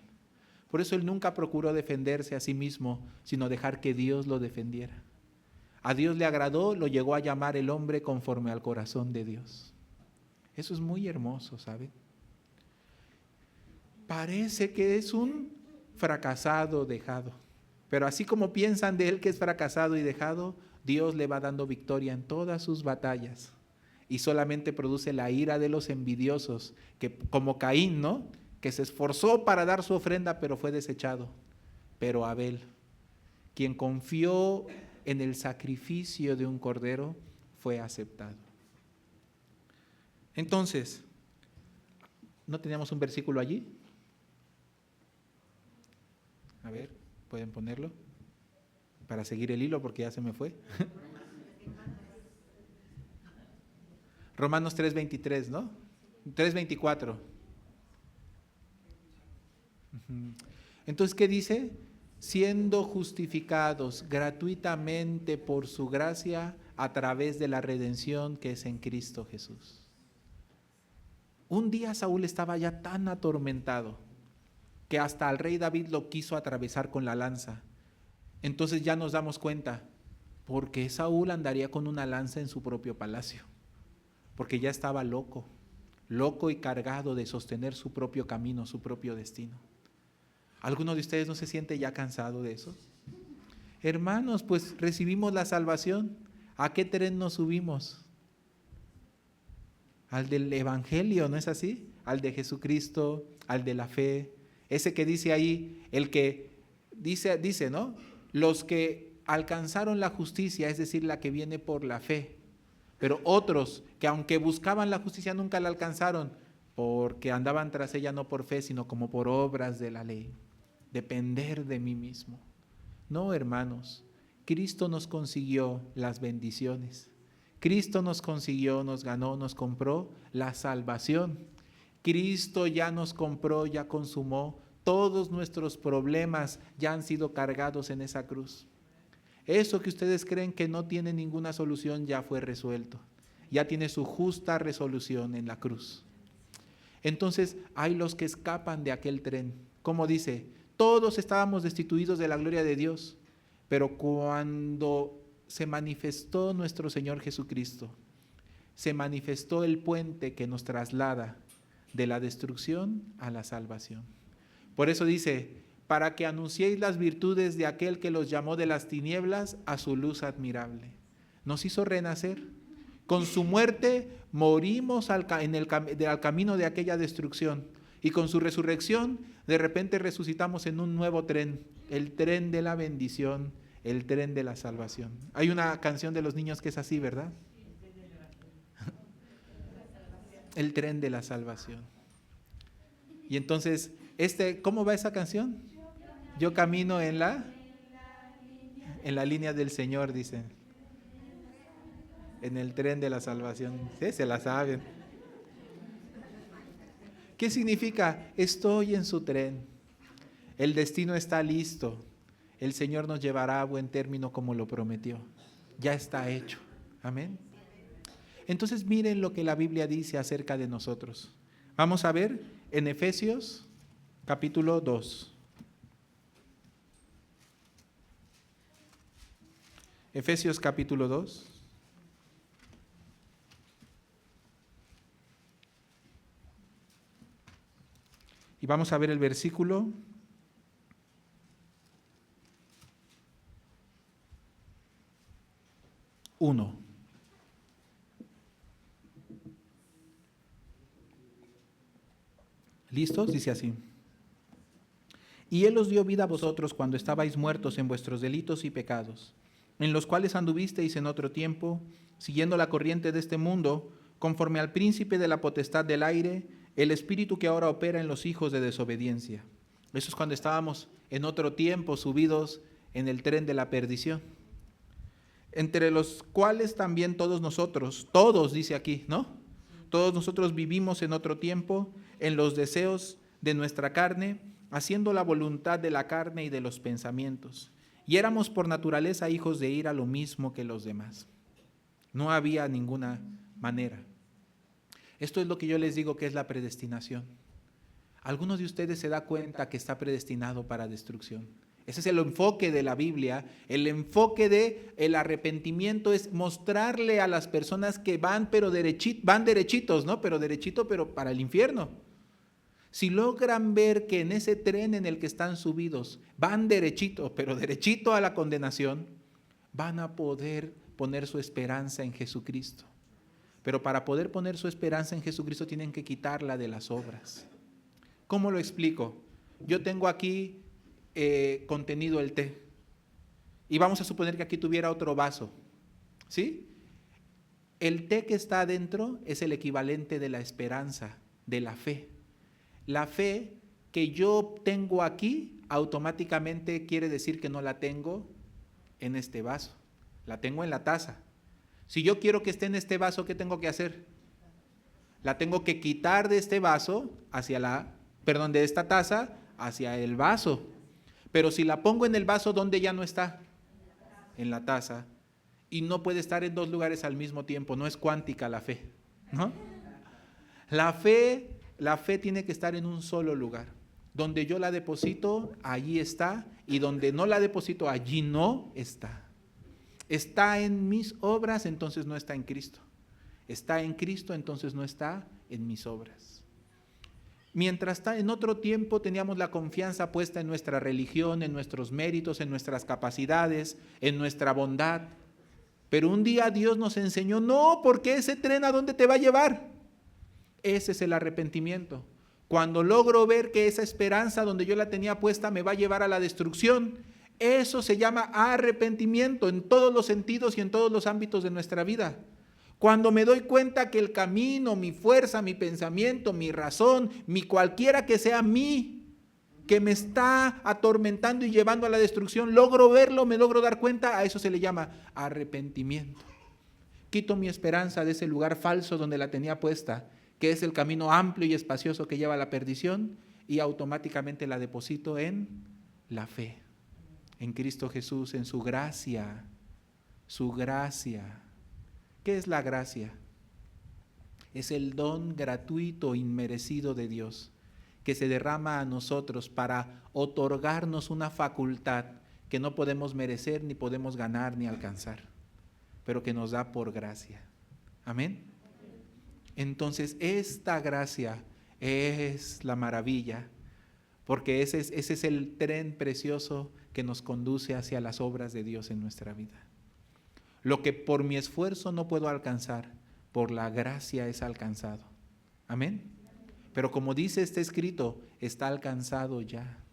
Por eso él nunca procuró defenderse a sí mismo, sino dejar que Dios lo defendiera. A Dios le agradó, lo llegó a llamar el hombre conforme al corazón de Dios. Eso es muy hermoso, ¿saben? Parece que es un fracasado dejado, pero así como piensan de él que es fracasado y dejado, Dios le va dando victoria en todas sus batallas y solamente produce la ira de los envidiosos, que como Caín, ¿no? Que se esforzó para dar su ofrenda, pero fue desechado. Pero Abel, quien confió en el sacrificio de un cordero, fue aceptado. Entonces, ¿no teníamos un versículo allí? A ver, ¿pueden ponerlo? Para seguir el hilo, porque ya se me fue. Romanos 3:23, ¿no? 3:24. Entonces, ¿qué dice? Siendo justificados gratuitamente por su gracia a través de la redención que es en Cristo Jesús. Un día Saúl estaba ya tan atormentado que hasta el rey David lo quiso atravesar con la lanza. Entonces ya nos damos cuenta, ¿por qué Saúl andaría con una lanza en su propio palacio? Porque ya estaba loco y cargado de sostener su propio camino, su propio destino. ¿Alguno de ustedes no se siente ya cansado de eso? Hermanos, pues recibimos la salvación. ¿A qué tren nos subimos? Al del Evangelio, ¿no es así? Al de Jesucristo, al de la fe. Ese que dice ahí, el que dice, ¿no? Los que alcanzaron la justicia, es decir, la que viene por la fe. Pero otros que aunque buscaban la justicia nunca la alcanzaron, porque andaban tras ella no por fe, sino como por obras de la ley. Depender de mí mismo. No, hermanos, Cristo nos consiguió las bendiciones. Cristo nos consiguió, nos ganó, nos compró la salvación. Cristo ya nos compró, ya consumó. Todos nuestros problemas ya han sido cargados en esa cruz. Eso que ustedes creen que no tiene ninguna solución ya fue resuelto. Ya tiene su justa resolución en la cruz. Entonces hay los que escapan de aquel tren. Como dice, todos estábamos destituidos de la gloria de Dios, pero cuando se manifestó nuestro Señor Jesucristo, se manifestó el puente que nos traslada de la destrucción a la salvación. Por eso dice, para que anunciéis las virtudes de aquel que los llamó de las tinieblas a su luz admirable. Nos hizo renacer. Con su muerte morimos al camino de aquella destrucción. Y con su resurrección, de repente resucitamos en un nuevo tren, el tren de la bendición, el tren de la salvación. Hay una canción de los niños que es así, ¿verdad? El tren de la salvación. Y entonces, ¿cómo va esa canción? Yo camino en la línea del Señor, dicen. En el tren de la salvación. Sí, se la saben. ¿Qué significa? Estoy en su tren. El destino está listo. El Señor nos llevará a buen término como lo prometió. Ya está hecho. Amén. Entonces miren lo que la Biblia dice acerca de nosotros. Vamos a ver en Efesios capítulo 2. Efesios capítulo 2. Y vamos a ver el versículo 1. ¿Listos? Dice así. Y Él os dio vida a vosotros cuando estabais muertos en vuestros delitos y pecados, en los cuales anduvisteis en otro tiempo, siguiendo la corriente de este mundo, conforme al príncipe de la potestad del aire, el espíritu que ahora opera en los hijos de desobediencia. Eso es cuando estábamos en otro tiempo subidos en el tren de la perdición, entre los cuales también todos dice aquí, ¿no? Todos nosotros vivimos en otro tiempo, en los deseos de nuestra carne, haciendo la voluntad de la carne y de los pensamientos. Y éramos por naturaleza hijos de ira, lo mismo que los demás. No había ninguna manera. Esto es lo que yo les digo que es la predestinación. Algunos de ustedes se dan cuenta que está predestinado para destrucción. Ese es el enfoque de la Biblia. El enfoque del arrepentimiento es mostrarle a las personas que van derechitos, ¿no? Pero para el infierno. Si logran ver que en ese tren en el que están subidos van derechito a la condenación, van a poder poner su esperanza en Jesucristo. Pero para poder poner su esperanza en Jesucristo tienen que quitarla de las obras. ¿Cómo lo explico? Yo tengo aquí contenido el té y vamos a suponer que aquí tuviera otro vaso, ¿sí? El té que está adentro es el equivalente de la esperanza, de la fe. La fe que yo tengo aquí automáticamente quiere decir que no la tengo en este vaso, la tengo en la taza. Si yo quiero que esté en este vaso, ¿qué tengo que hacer? La tengo que quitar de este vaso de esta taza hacia el vaso. Pero si la pongo en el vaso, ¿dónde ya no está? En la taza. Y no puede estar en dos lugares al mismo tiempo, no es cuántica la fe, ¿no? La fe tiene que estar en un solo lugar. Donde yo la deposito, allí está, y donde no la deposito, allí no está. Está en mis obras, entonces no está en Cristo. Está en Cristo, entonces no está en mis obras. Mientras en otro tiempo teníamos la confianza puesta en nuestra religión, en nuestros méritos, en nuestras capacidades, en nuestra bondad. Pero un día Dios nos enseñó, no, porque ese tren ¿a dónde te va a llevar? Ese es el arrepentimiento. Cuando logro ver que esa esperanza donde yo la tenía puesta me va a llevar a la destrucción, eso se llama arrepentimiento en todos los sentidos y en todos los ámbitos de nuestra vida. Cuando me doy cuenta que el camino, mi fuerza, mi pensamiento, mi razón, mi cualquiera que sea mí, que me está atormentando y llevando a la destrucción, logro verlo, me logro dar cuenta, a eso se le llama arrepentimiento. Quito mi esperanza de ese lugar falso donde la tenía puesta, que es el camino amplio y espacioso que lleva a la perdición, y automáticamente la deposito en la fe, en Cristo Jesús, en su gracia, su gracia. ¿Qué es la gracia? Es el don gratuito, inmerecido de Dios, que se derrama a nosotros para otorgarnos una facultad que no podemos merecer, ni podemos ganar, ni alcanzar, pero que nos da por gracia. Amén. Entonces, esta gracia es la maravilla, porque ese es el tren precioso que nos conduce hacia las obras de Dios en nuestra vida. Lo que por mi esfuerzo no puedo alcanzar, por la gracia es alcanzado. Amén. Pero como dice este escrito, está alcanzado ya.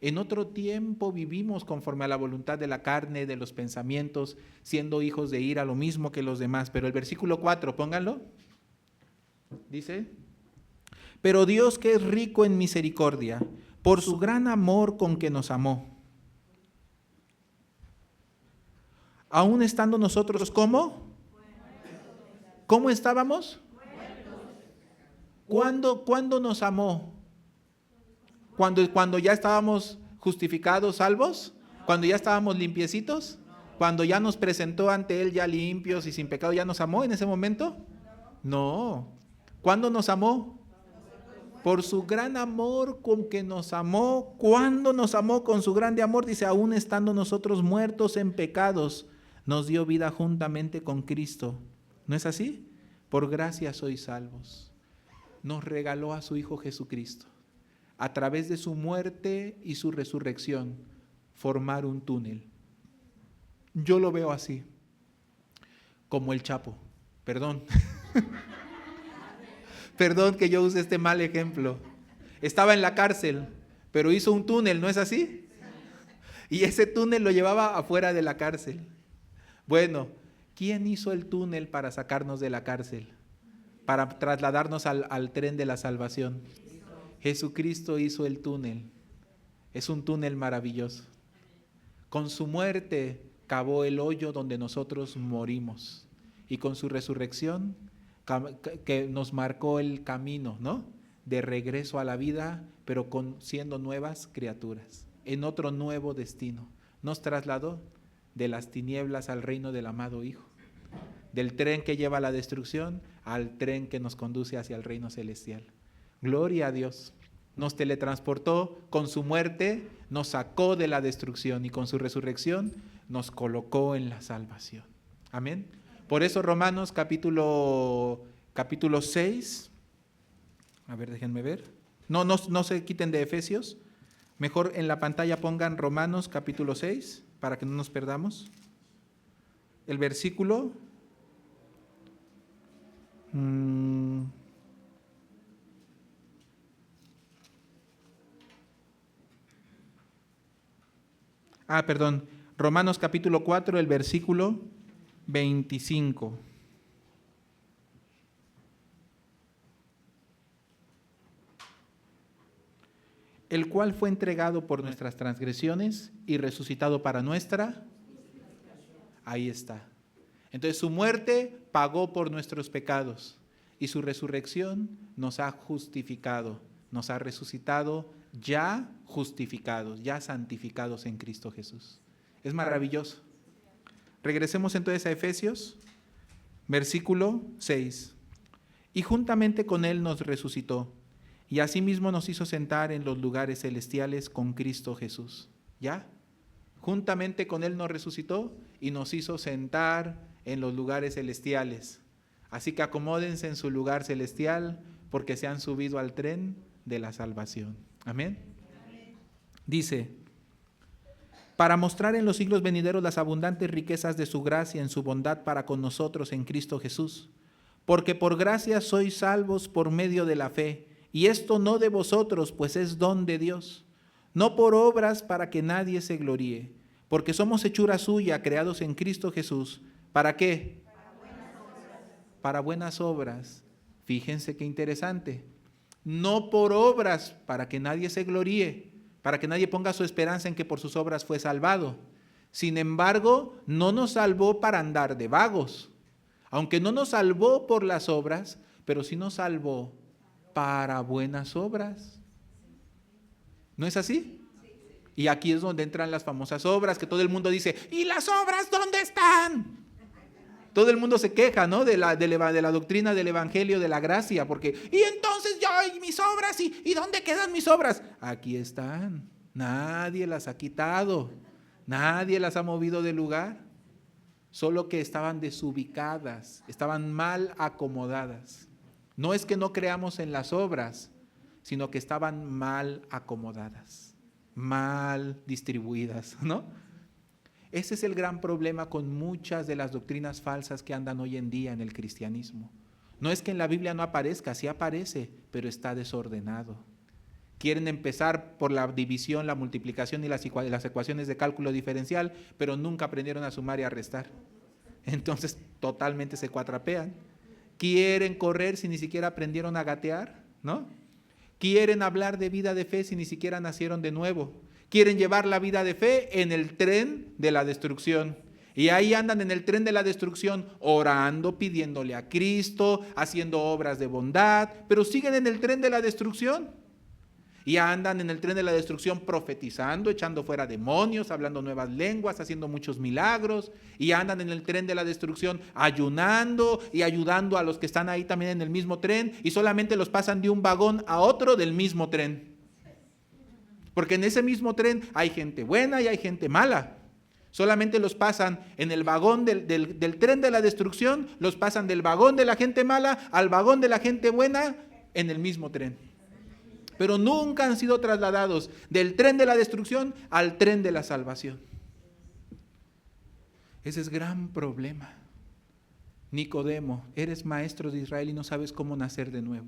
En otro tiempo vivimos conforme a la voluntad de la carne, de los pensamientos, siendo hijos de ira, lo mismo que los demás. Pero el versículo 4, pónganlo. Dice, pero Dios, que es rico en misericordia, por su gran amor con que nos amó, aún estando nosotros, ¿cómo? ¿Cómo estábamos? ¿Cuándo nos amó? ¿Cuando ya estábamos justificados, salvos? ¿Cuando ya estábamos limpiecitos? ¿Cuando ya nos presentó ante Él ya limpios y sin pecado, ya nos amó en ese momento? No. ¿Cuándo nos amó? Por su gran amor con que nos amó. ¿Cuándo nos amó con su grande amor? Dice, aún estando nosotros muertos en pecados, nos dio vida juntamente con Cristo. ¿No es así? Por gracia sois salvos. Nos regaló a su Hijo Jesucristo. A través de su muerte y su resurrección, formar un túnel. Yo lo veo así, como el Chapo. Perdón. Perdón que yo use este mal ejemplo. Estaba en la cárcel, pero hizo un túnel, ¿no es así? Y ese túnel lo llevaba afuera de la cárcel. Bueno, ¿quién hizo el túnel para sacarnos de la cárcel? para trasladarnos al tren de la salvación? Jesucristo hizo el túnel. Es un túnel maravilloso. Con su muerte cavó el hoyo donde nosotros morimos. Y con su resurrección que nos marcó el camino, ¿no?, de regreso a la vida, pero siendo nuevas criaturas, en otro nuevo destino. Nos trasladó de las tinieblas al reino del amado Hijo, del tren que lleva a la destrucción al tren que nos conduce hacia el reino celestial. Gloria a Dios. Nos teletransportó con su muerte, nos sacó de la destrucción, y con su resurrección nos colocó en la salvación. Amén. Por eso Romanos capítulo 6, a ver, déjenme ver. No se quiten de Efesios. Mejor en la pantalla pongan Romanos capítulo 6 para que no nos perdamos. El versículo. Perdón. Romanos capítulo 4, el versículo 25. El cual fue entregado por nuestras transgresiones y resucitado para nuestra. Ahí está. Entonces su muerte pagó por nuestros pecados y su resurrección nos ha justificado, nos ha resucitado ya justificados, ya santificados en Cristo Jesús. Es maravilloso. Regresemos entonces a Efesios, versículo 6. Y juntamente con Él nos resucitó, y asimismo nos hizo sentar en los lugares celestiales con Cristo Jesús. ¿Ya? Juntamente con Él nos resucitó y nos hizo sentar en los lugares celestiales. Así que acomódense en su lugar celestial porque se han subido al tren de la salvación. Amén. Dice, para mostrar en los siglos venideros las abundantes riquezas de su gracia en su bondad para con nosotros en Cristo Jesús. Porque por gracia sois salvos por medio de la fe, y esto no de vosotros, pues es don de Dios, no por obras para que nadie se gloríe, porque somos hechura suya, creados en Cristo Jesús. ¿Para qué? Para buenas obras. Fíjense qué interesante. No por obras para que nadie se gloríe, para que nadie ponga su esperanza en que por sus obras fue salvado. Sin embargo, no nos salvó para andar de vagos, aunque no nos salvó por las obras, pero sí nos salvó para buenas obras. ¿No es así? Y aquí es donde entran las famosas obras, que todo el mundo dice, ¿y las obras dónde están? Todo el mundo se queja, ¿no?, de la doctrina del evangelio de la gracia, porque, y entonces yo y mis obras, ¿y dónde quedan mis obras? Aquí están, nadie las ha quitado, nadie las ha movido del lugar, solo que estaban desubicadas, estaban mal acomodadas. No es que no creamos en las obras, sino que estaban mal acomodadas, mal distribuidas, ¿no? Ese es el gran problema con muchas de las doctrinas falsas que andan hoy en día en el cristianismo. No es que en la Biblia no aparezca, sí aparece, pero está desordenado. Quieren empezar por la división, la multiplicación y las ecuaciones de cálculo diferencial, pero nunca aprendieron a sumar y a restar. Entonces totalmente se cuatrapean. Quieren correr si ni siquiera aprendieron a gatear, ¿no? Quieren hablar de vida de fe si ni siquiera nacieron de nuevo. Quieren llevar la vida de fe en el tren de la destrucción. Y ahí andan en el tren de la destrucción, orando, pidiéndole a Cristo, haciendo obras de bondad, pero siguen en el tren de la destrucción. Y andan en el tren de la destrucción profetizando, echando fuera demonios, hablando nuevas lenguas, haciendo muchos milagros. Y andan en el tren de la destrucción ayunando y ayudando a los que están ahí también en el mismo tren. Y solamente los pasan de un vagón a otro del mismo tren. Porque en ese mismo tren hay gente buena y hay gente mala. Solamente los pasan en el vagón del tren de la destrucción, los pasan del vagón de la gente mala al vagón de la gente buena en el mismo tren. Pero nunca han sido trasladados del tren de la destrucción al tren de la salvación. Ese es gran problema. Nicodemo, eres maestro de Israel y no sabes cómo nacer de nuevo.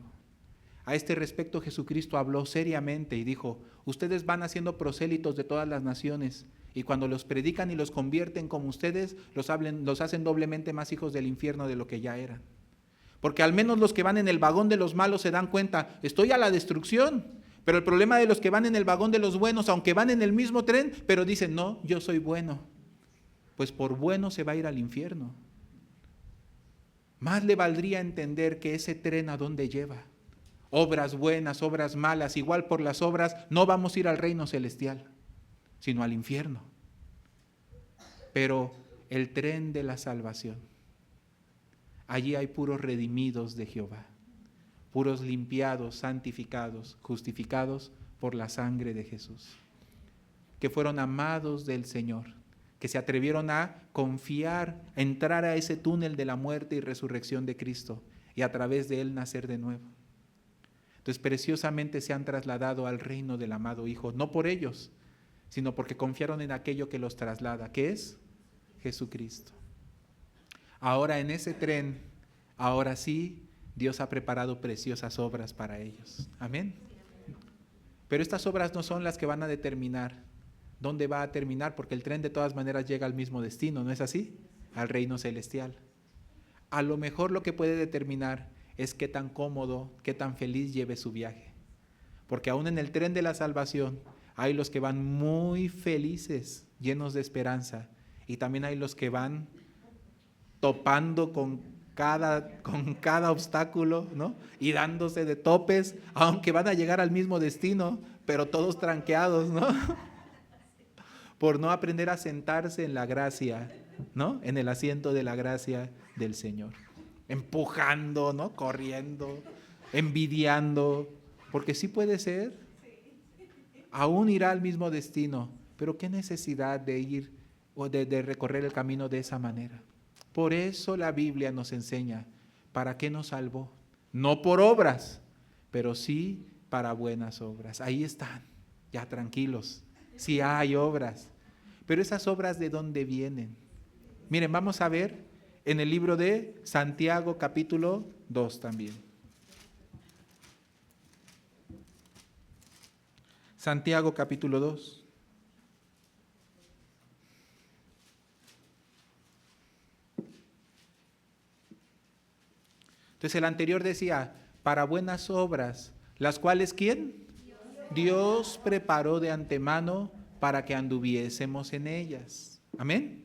A este respecto Jesucristo habló seriamente y dijo, ustedes van haciendo prosélitos de todas las naciones y cuando los predican y los convierten como ustedes, los hacen doblemente más hijos del infierno de lo que ya eran. Porque al menos los que van en el vagón de los malos se dan cuenta, estoy a la destrucción. Pero el problema de los que van en el vagón de los buenos, aunque van en el mismo tren, pero dicen, no, yo soy bueno. Pues por bueno se va a ir al infierno. Más le valdría entender que ese tren a dónde lleva. Obras buenas, obras malas, igual por las obras no vamos a ir al reino celestial, sino al infierno. Pero el tren de la salvación, allí hay puros redimidos de Jehová, puros limpiados, santificados, justificados por la sangre de Jesús, que fueron amados del Señor, que se atrevieron a confiar, a entrar a ese túnel de la muerte y resurrección de Cristo y a través de Él nacer de nuevo. Entonces preciosamente se han trasladado al reino del amado Hijo, no por ellos, sino porque confiaron en aquello que los traslada, que es Jesucristo. Ahora en ese tren, ahora sí, Dios ha preparado preciosas obras para ellos. Amén. Pero estas obras no son las que van a determinar dónde va a terminar, porque el tren de todas maneras llega al mismo destino, ¿no es así? Al reino celestial. A lo mejor lo que puede determinar es qué tan cómodo, qué tan feliz lleve su viaje. Porque aún en el tren de la salvación hay los que van muy felices, llenos de esperanza, y también hay los que van topando con cada obstáculo, ¿no? Y dándose de topes, aunque van a llegar al mismo destino, pero todos tranqueados, ¿no? Por no aprender a sentarse en la gracia, ¿no? En el asiento de la gracia del Señor. Empujando, ¿no? Corriendo, envidiando, porque sí puede ser, aún irá al mismo destino, pero qué necesidad de ir o de recorrer el camino de esa manera. Por eso la Biblia nos enseña para qué nos salvó, no por obras, pero sí para buenas obras. Ahí están, ya tranquilos, sí hay obras, pero esas obras ¿de dónde vienen? Miren, vamos a ver en el libro de Santiago capítulo 2 también. Santiago capítulo 2. Entonces el anterior decía, para buenas obras, las cuales ¿quién? Dios preparó de antemano para que anduviésemos en ellas. Amén.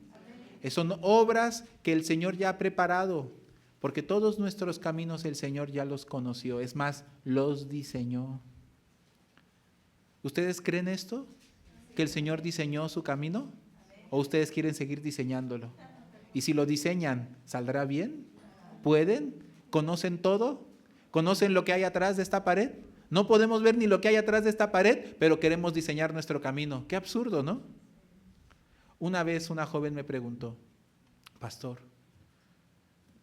Son obras que el Señor ya ha preparado, porque todos nuestros caminos el Señor ya los conoció, es más, los diseñó. ¿Ustedes creen esto? ¿Que el Señor diseñó su camino? ¿O ustedes quieren seguir diseñándolo? Y si lo diseñan, ¿saldrá bien? ¿Pueden? ¿Conocen todo? ¿Conocen lo que hay atrás de esta pared? No podemos ver ni lo que hay atrás de esta pared, pero queremos diseñar nuestro camino. Qué absurdo, ¿no? Una vez una joven me preguntó, pastor,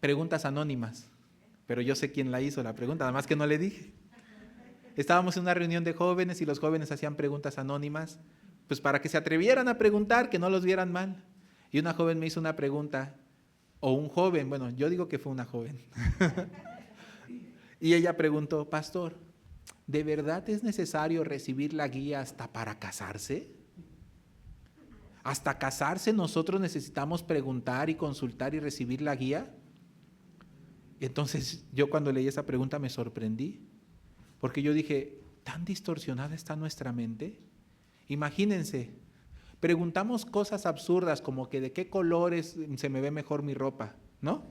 preguntas anónimas, pero yo sé quién la hizo la pregunta, nada más que no le dije. Estábamos en una reunión de jóvenes y los jóvenes hacían preguntas anónimas, pues para que se atrevieran a preguntar, que no los vieran mal. Y una joven me hizo una pregunta, o un joven, bueno, yo digo que fue una joven. Y ella preguntó, pastor, ¿de verdad es necesario recibir la guía hasta para casarse? ¿Hasta casarse nosotros necesitamos preguntar y consultar y recibir la guía? Entonces yo cuando leí esa pregunta me sorprendí, porque yo dije, ¿tan distorsionada está nuestra mente? Imagínense, preguntamos cosas absurdas como que de qué colores se me ve mejor mi ropa, ¿no?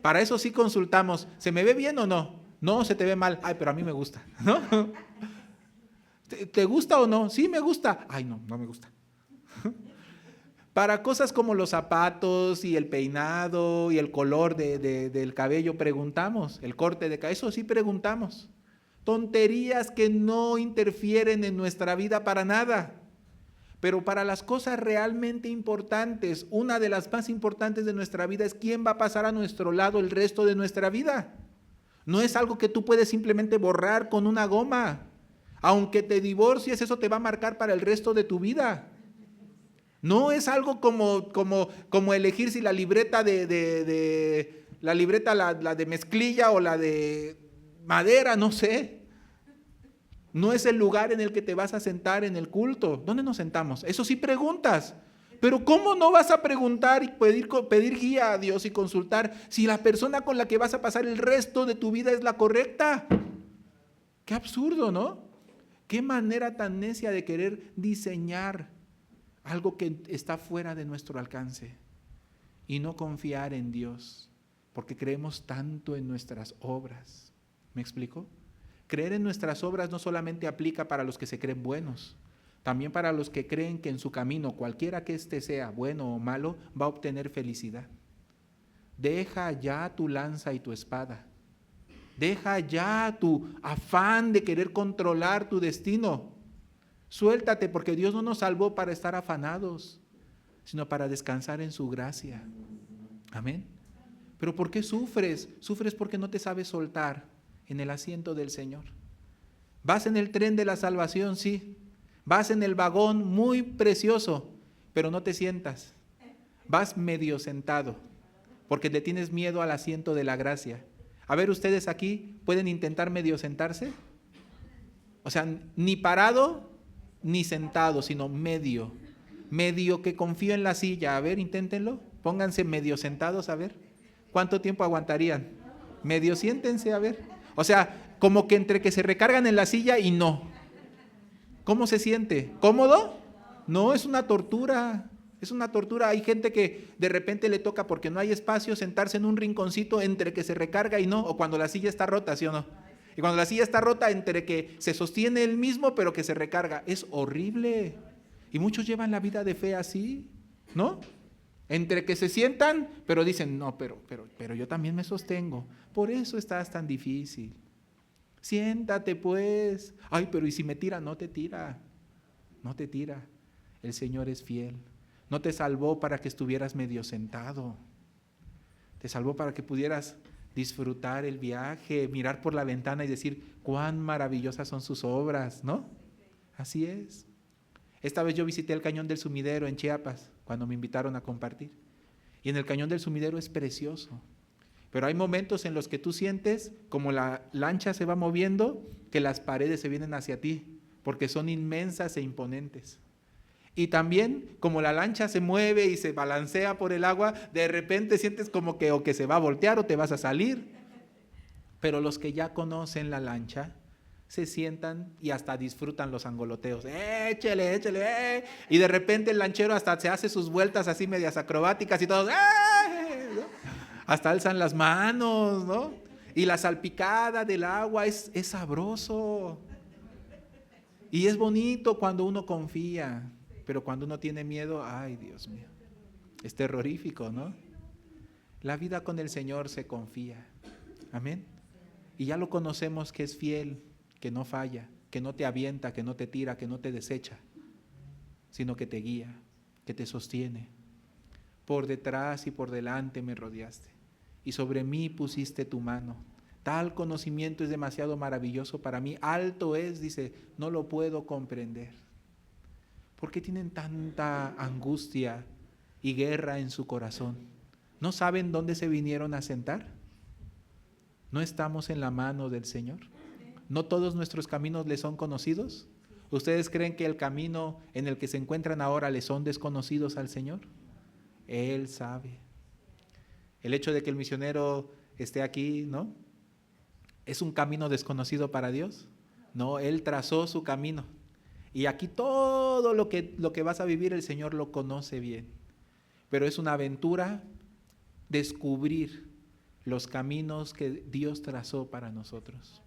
Para eso sí consultamos, ¿se me ve bien o no? No, se te ve mal. Ay, pero a mí me gusta, ¿no? ¿Te gusta o no? Sí, me gusta. Ay, no, no me gusta. Para cosas como los zapatos y el peinado y el color del cabello preguntamos, el corte de cabello, eso sí preguntamos. Tonterías que no interfieren en nuestra vida para nada. Pero para las cosas realmente importantes, una de las más importantes de nuestra vida es quién va a pasar a nuestro lado el resto de nuestra vida. No es algo que tú puedes simplemente borrar con una goma. Aunque te divorcies, eso te va a marcar para el resto de tu vida. No es algo como elegir si la libreta la de mezclilla o la de madera, no sé. No es el lugar en el que te vas a sentar en el culto. ¿Dónde nos sentamos? Eso sí preguntas. Pero ¿cómo no vas a preguntar y pedir guía a Dios y consultar si la persona con la que vas a pasar el resto de tu vida es la correcta? Qué absurdo, ¿no? Qué manera tan necia de querer diseñar algo que está fuera de nuestro alcance y no confiar en Dios, porque creemos tanto en nuestras obras. ¿Me explico? Creer en nuestras obras no solamente aplica para los que se creen buenos, también para los que creen que en su camino, cualquiera que éste sea, bueno o malo, va a obtener felicidad. Deja ya tu lanza y tu espada. Deja ya tu afán de querer controlar tu destino. Suéltate, porque Dios no nos salvó para estar afanados, sino para descansar en su gracia. Amén. ¿Pero por qué sufres? Sufres porque no te sabes soltar en el asiento del Señor. Vas en el tren de la salvación, sí. Vas en el vagón muy precioso, pero no te sientas. Vas medio sentado, porque le tienes miedo al asiento de la gracia. A ver, ustedes aquí pueden intentar medio sentarse. O sea, ni parado ni sentado, sino medio. Medio que confío en la silla. A ver, inténtenlo. Pónganse medio sentados, a ver. ¿Cuánto tiempo aguantarían? Medio siéntense, a ver. O sea, como que entre que se recargan en la silla y no. ¿Cómo se siente? ¿Cómodo? No, es una tortura. Es una tortura. Hay gente que de repente le toca, porque no hay espacio, sentarse en un rinconcito entre que se recarga y no, o cuando la silla está rota, ¿sí o no? Y cuando la silla está rota, entre que se sostiene el mismo, pero que se recarga. Es horrible. Y muchos llevan la vida de fe así, ¿no? Entre que se sientan, pero dicen, no, pero yo también me sostengo. Por eso estás tan difícil. Siéntate pues. Ay, pero ¿y si me tira? No te tira. No te tira. El Señor es fiel. No te salvó para que estuvieras medio sentado. Te salvó para que pudieras disfrutar el viaje, mirar por la ventana y decir, cuán maravillosas son sus obras, ¿no? Así es. Esta vez yo visité el Cañón del Sumidero en Chiapas, cuando me invitaron a compartir. Y en el Cañón del Sumidero es precioso. Pero hay momentos en los que tú sientes, como la lancha se va moviendo, que las paredes se vienen hacia ti, porque son inmensas e imponentes. Y también, como la lancha se mueve y se balancea por el agua, de repente sientes como que o que se va a voltear o te vas a salir. Pero los que ya conocen la lancha, se sientan y hasta disfrutan los angoloteos. Échele, échele. Y de repente el lanchero hasta se hace sus vueltas así medias acrobáticas y todos, ¿no? Hasta alzan las manos, ¿no? Y la salpicada del agua es sabroso. Y es bonito cuando uno confía, pero cuando uno tiene miedo, ay Dios mío, es terrorífico, ¿no? La vida con el Señor se confía. Amén. Y ya lo conocemos que es fiel, que no falla, que no te avienta, que no te tira, que no te desecha, sino que te guía, que te sostiene. Por detrás y por delante me rodeaste, y sobre mí pusiste tu mano. Tal conocimiento es demasiado maravilloso para mí. Alto es, dice, no lo puedo comprender. ¿Por qué tienen tanta angustia y guerra en su corazón? ¿No saben dónde se vinieron a sentar? ¿No estamos en la mano del Señor? ¿No todos nuestros caminos le son conocidos? ¿Ustedes creen que el camino en el que se encuentran ahora le son desconocidos al Señor? Él sabe. El hecho de que el misionero esté aquí, ¿no? ¿Es un camino desconocido para Dios? No, Él trazó su camino. Y aquí todo lo que vas a vivir el Señor lo conoce bien. Pero es una aventura descubrir los caminos que Dios trazó para nosotros.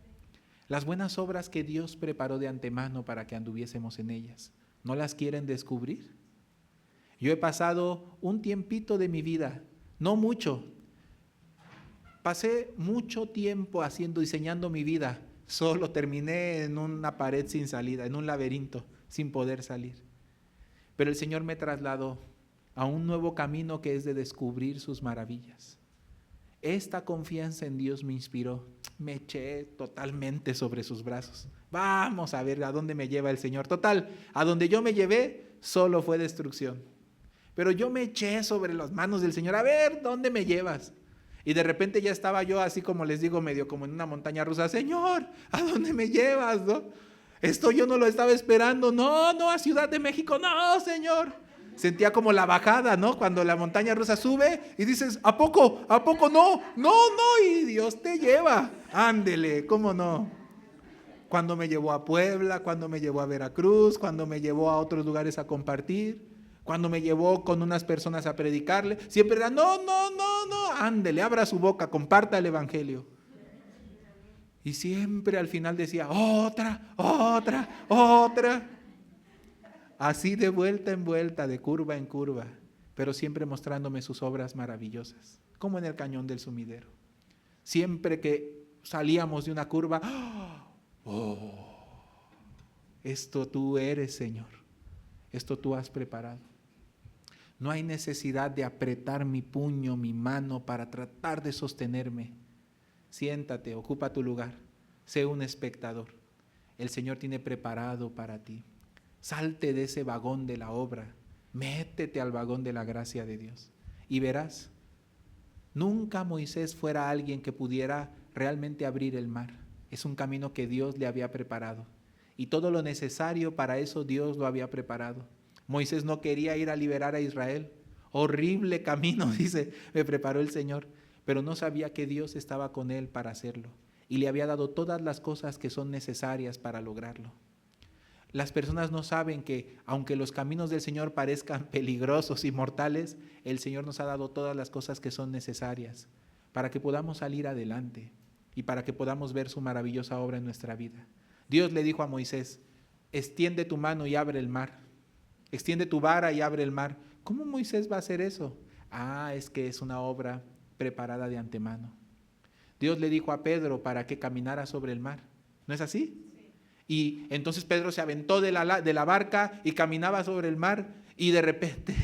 Las buenas obras que Dios preparó de antemano para que anduviésemos en ellas. ¿No las quieren descubrir? Yo he pasado un tiempito de mi vida, no mucho. Pasé mucho tiempo diseñando mi vida. Solo terminé en una pared sin salida, en un laberinto, sin poder salir. Pero el Señor me trasladó a un nuevo camino que es de descubrir sus maravillas. Esta confianza en Dios me inspiró. Me eché totalmente sobre sus brazos. Vamos a ver a dónde me lleva el Señor. Total, a donde yo me llevé solo fue destrucción. Pero yo me eché sobre las manos del Señor. A ver, ¿dónde me llevas? Y de repente ya estaba yo así como les digo, medio como en una montaña rusa. Señor, ¿a dónde me llevas? ¿No? Esto yo no lo estaba esperando. No, a Ciudad de México. No, Señor. Sentía como la bajada, ¿no? Cuando la montaña rusa sube y dices, ¿a poco? ¿A poco no? No, no, y Dios te lleva. Ándele, ¿cómo no? Cuando me llevó a Puebla, cuando me llevó a Veracruz, cuando me llevó a otros lugares a compartir, cuando me llevó con unas personas a predicarle, siempre era, no, no, no, no, ándele, abra su boca, comparta el evangelio. Y siempre al final decía, otra, otra, otra. Así de vuelta en vuelta, de curva en curva, pero siempre mostrándome sus obras maravillosas, como en el cañón del sumidero. Siempre que salíamos de una curva, oh, esto tú eres, Señor, esto tú has preparado. No hay necesidad de apretar mi puño, mi mano para tratar de sostenerme. Siéntate, ocupa tu lugar, sé un espectador. El Señor tiene preparado para ti. Salte de ese vagón de la obra, métete al vagón de la gracia de Dios y verás, nunca Moisés fuera alguien que pudiera realmente abrir el mar. Es un camino que Dios le había preparado y todo lo necesario para eso Dios lo había preparado. Moisés no quería ir a liberar a Israel. Horrible camino, dice, me preparó el Señor, pero no sabía que Dios estaba con él para hacerlo y le había dado todas las cosas que son necesarias para lograrlo. Las personas no saben que aunque los caminos del Señor parezcan peligrosos y mortales, el Señor nos ha dado todas las cosas que son necesarias para que podamos salir adelante y para que podamos ver su maravillosa obra en nuestra vida. Dios le dijo a Moisés, extiende tu mano y abre el mar, extiende tu vara y abre el mar. ¿Cómo Moisés va a hacer eso? Es que es una obra preparada de antemano. Dios le dijo a Pedro para que caminara sobre el mar, ¿no es así? Y entonces Pedro se aventó de la barca y caminaba sobre el mar y de repente,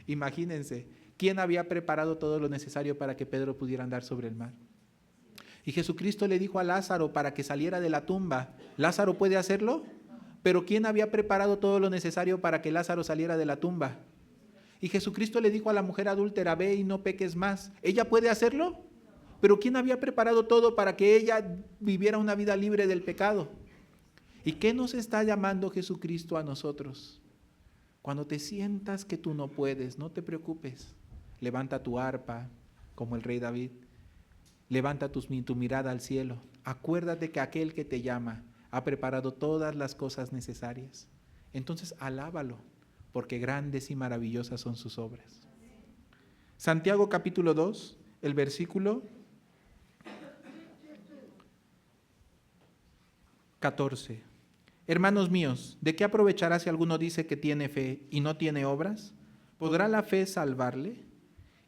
imagínense, ¿quién había preparado todo lo necesario para que Pedro pudiera andar sobre el mar? Y Jesucristo le dijo a Lázaro para que saliera de la tumba. ¿Lázaro puede hacerlo? Pero ¿quién había preparado todo lo necesario para que Lázaro saliera de la tumba? Y Jesucristo le dijo a la mujer adúltera, ve y no peques más. ¿Ella puede hacerlo? Pero ¿quién había preparado todo para que ella viviera una vida libre del pecado? ¿Y qué nos está llamando Jesucristo a nosotros? Cuando te sientas que tú no puedes, no te preocupes. Levanta tu arpa, como el rey David. Levanta tu mirada al cielo. Acuérdate que aquel que te llama ha preparado todas las cosas necesarias. Entonces alábalo, porque grandes y maravillosas son sus obras. Santiago capítulo 2, el versículo 14. Hermanos míos, ¿de qué aprovechará si alguno dice que tiene fe y no tiene obras? ¿Podrá la fe salvarle?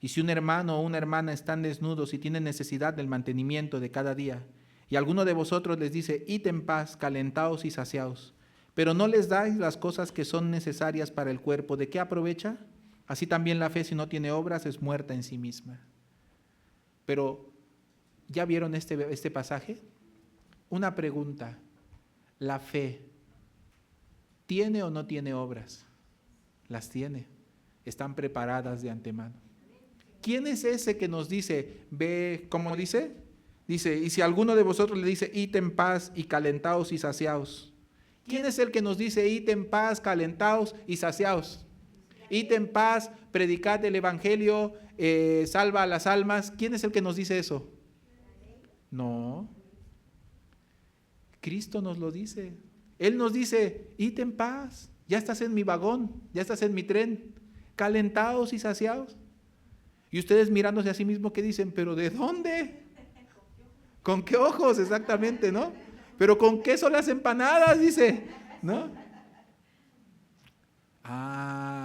Y si un hermano o una hermana están desnudos y tienen necesidad del mantenimiento de cada día, y alguno de vosotros les dice, id en paz, calentaos y saciaos, pero no les dais las cosas que son necesarias para el cuerpo, ¿de qué aprovecha? Así también la fe, si no tiene obras, es muerta en sí misma. Pero, ¿ya vieron este pasaje? Una pregunta. ¿La fe tiene o no tiene obras? Las tiene. Están preparadas de antemano. ¿Quién es ese que nos dice, ve, cómo dice? Dice, y si alguno de vosotros le dice, id en paz y calentaos y saciaos. ¿Quién es el que nos dice, id en paz, calentaos y saciaos? Id en paz, predicad el evangelio, salva a las almas. ¿Quién es el que nos dice eso? No. Cristo nos lo dice. Él nos dice, id en paz, ya estás en mi vagón, ya estás en mi tren, calentaos y saciaos. Y ustedes mirándose a sí mismos, ¿qué dicen? ¿Pero de dónde? ¿Con qué ojos exactamente, no? ¿Pero con qué son las empanadas? Dice, ¿no?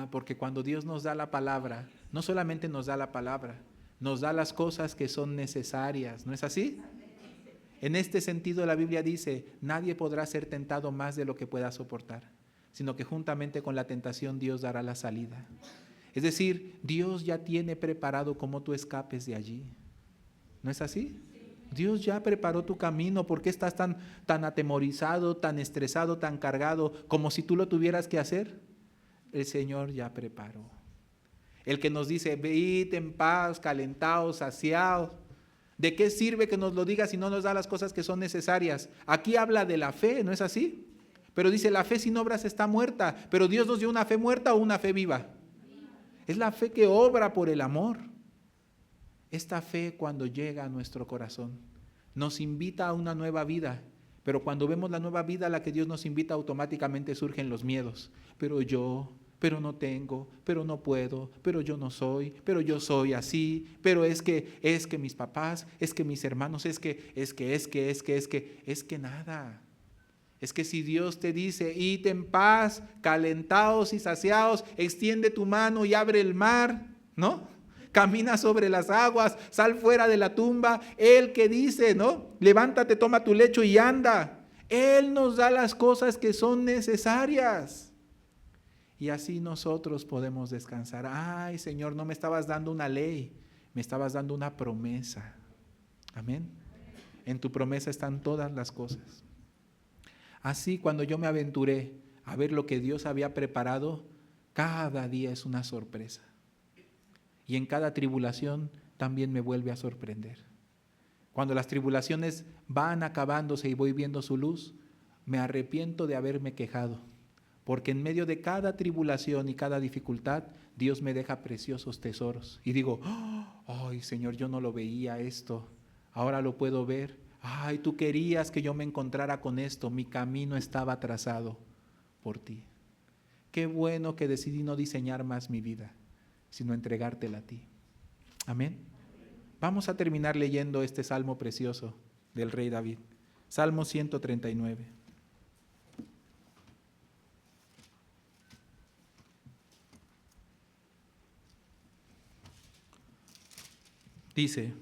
Porque cuando Dios nos da la palabra, no solamente nos da la palabra, nos da las cosas que son necesarias, ¿no es así? En este sentido la Biblia dice, nadie podrá ser tentado más de lo que pueda soportar, sino que juntamente con la tentación Dios dará la salida. Es decir, Dios ya tiene preparado cómo tú escapes de allí. ¿No es así? Dios ya preparó tu camino. ¿Por qué estás tan atemorizado, tan estresado, tan cargado, como si tú lo tuvieras que hacer? El Señor ya preparó. El que nos dice, id en paz, calentaos, saciaos. ¿De qué sirve que nos lo diga si no nos da las cosas que son necesarias? Aquí habla de la fe, ¿no es así? Pero dice, la fe sin obras está muerta. ¿Pero Dios nos dio una fe muerta o una fe viva? Es la fe que obra por el amor. Esta fe, cuando llega a nuestro corazón, nos invita a una nueva vida. Pero cuando vemos la nueva vida a la que Dios nos invita, automáticamente surgen los miedos. Pero no tengo, pero no puedo, pero yo no soy, pero yo soy así, pero es que mis papás, es que mis hermanos, es que nada. Es que si Dios te dice, id en paz, calentados y saciados, extiende tu mano y abre el mar, ¿no? Camina sobre las aguas, sal fuera de la tumba. Él que dice, ¿no? Levántate, toma tu lecho y anda. Él nos da las cosas que son necesarias. Y así nosotros podemos descansar. Ay, Señor, no me estabas dando una ley, me estabas dando una promesa. Amén. En tu promesa están todas las cosas. Así, cuando yo me aventuré a ver lo que Dios había preparado, cada día es una sorpresa. Y en cada tribulación también me vuelve a sorprender. Cuando las tribulaciones van acabándose y voy viendo su luz, me arrepiento de haberme quejado. Porque en medio de cada tribulación y cada dificultad, Dios me deja preciosos tesoros. Y digo, ay, Señor, yo no lo veía esto, ahora lo puedo ver. Ay, tú querías que yo me encontrara con esto, mi camino estaba trazado por ti. Qué bueno que decidí no diseñar más mi vida, sino entregártela a ti. Amén. Vamos a terminar leyendo este salmo precioso del rey David. Salmo 139. Dice: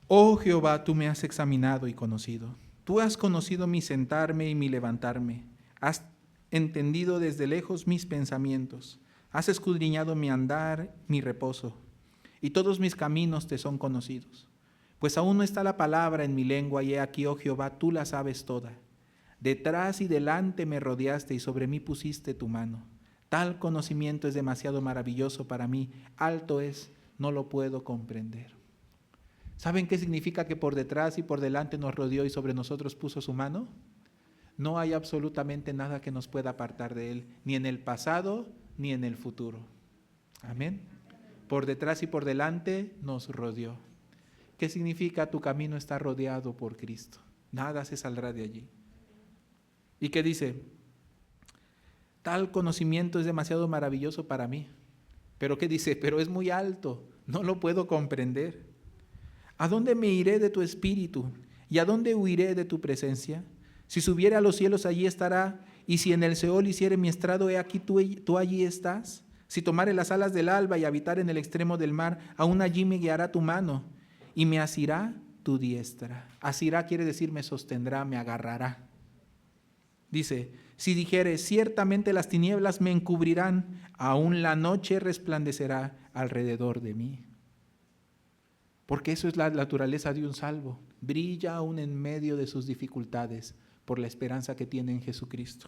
Oh Jehová, tú me has examinado y conocido. Tú has conocido mi sentarme y mi levantarme. Has entendido desde lejos mis pensamientos. Has escudriñado mi andar, mi reposo. Y todos mis caminos te son conocidos. Pues aún no está la palabra en mi lengua, y he aquí, oh Jehová, tú la sabes toda. Detrás y delante me rodeaste y sobre mí pusiste tu mano. Tal conocimiento es demasiado maravilloso para mí, alto es, no lo puedo comprender. ¿Saben qué significa que por detrás y por delante nos rodeó y sobre nosotros puso su mano? No hay absolutamente nada que nos pueda apartar de Él, ni en el pasado ni en el futuro. Amén. Por detrás y por delante nos rodeó. ¿Qué significa? Tu camino está rodeado por Cristo. Nada se saldrá de allí. ¿Y qué dice? Tal conocimiento es demasiado maravilloso para mí. ¿Pero qué dice? Pero es muy alto, no lo puedo comprender. ¿A dónde me iré de tu espíritu? ¿Y a dónde huiré de tu presencia? Si subiere a los cielos, allí estará. Y si en el Seol hiciere mi estrado, he aquí tú allí estás. Si tomare las alas del alba y habitar en el extremo del mar, aún allí me guiará tu mano y me asirá tu diestra. Asirá quiere decir me sostendrá, me agarrará. Dice, si dijere, ciertamente las tinieblas me encubrirán, aún la noche resplandecerá alrededor de mí. Porque eso es la naturaleza de un salvo. Brilla aún en medio de sus dificultades por la esperanza que tiene en Jesucristo.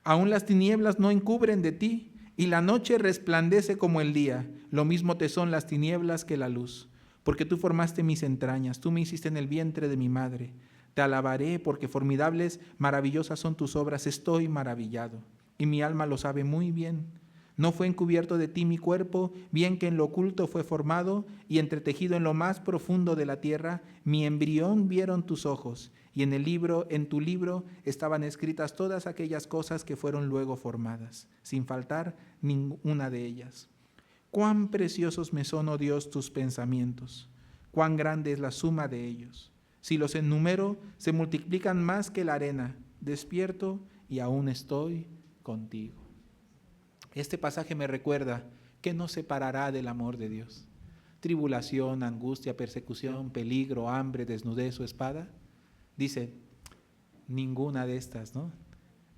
Aún las tinieblas no encubren de ti, y la noche resplandece como el día. Lo mismo te son las tinieblas que la luz. Porque tú formaste mis entrañas, tú me hiciste en el vientre de mi madre. Te alabaré porque formidables, maravillosas son tus obras. Estoy maravillado, y mi alma lo sabe muy bien. No fue encubierto de ti mi cuerpo, bien que en lo oculto fue formado y entretejido en lo más profundo de la tierra. Mi embrión vieron tus ojos, y en tu libro estaban escritas todas aquellas cosas que fueron luego formadas, sin faltar ninguna de ellas. Cuán preciosos me son, oh Dios, tus pensamientos, cuán grande es la suma de ellos. Si los enumero, se multiplican más que la arena. Despierto y aún estoy contigo. Este pasaje me recuerda que nos separará del amor de Dios. Tribulación, angustia, persecución, peligro, hambre, desnudez o espada. Dice, ninguna de estas, ¿no?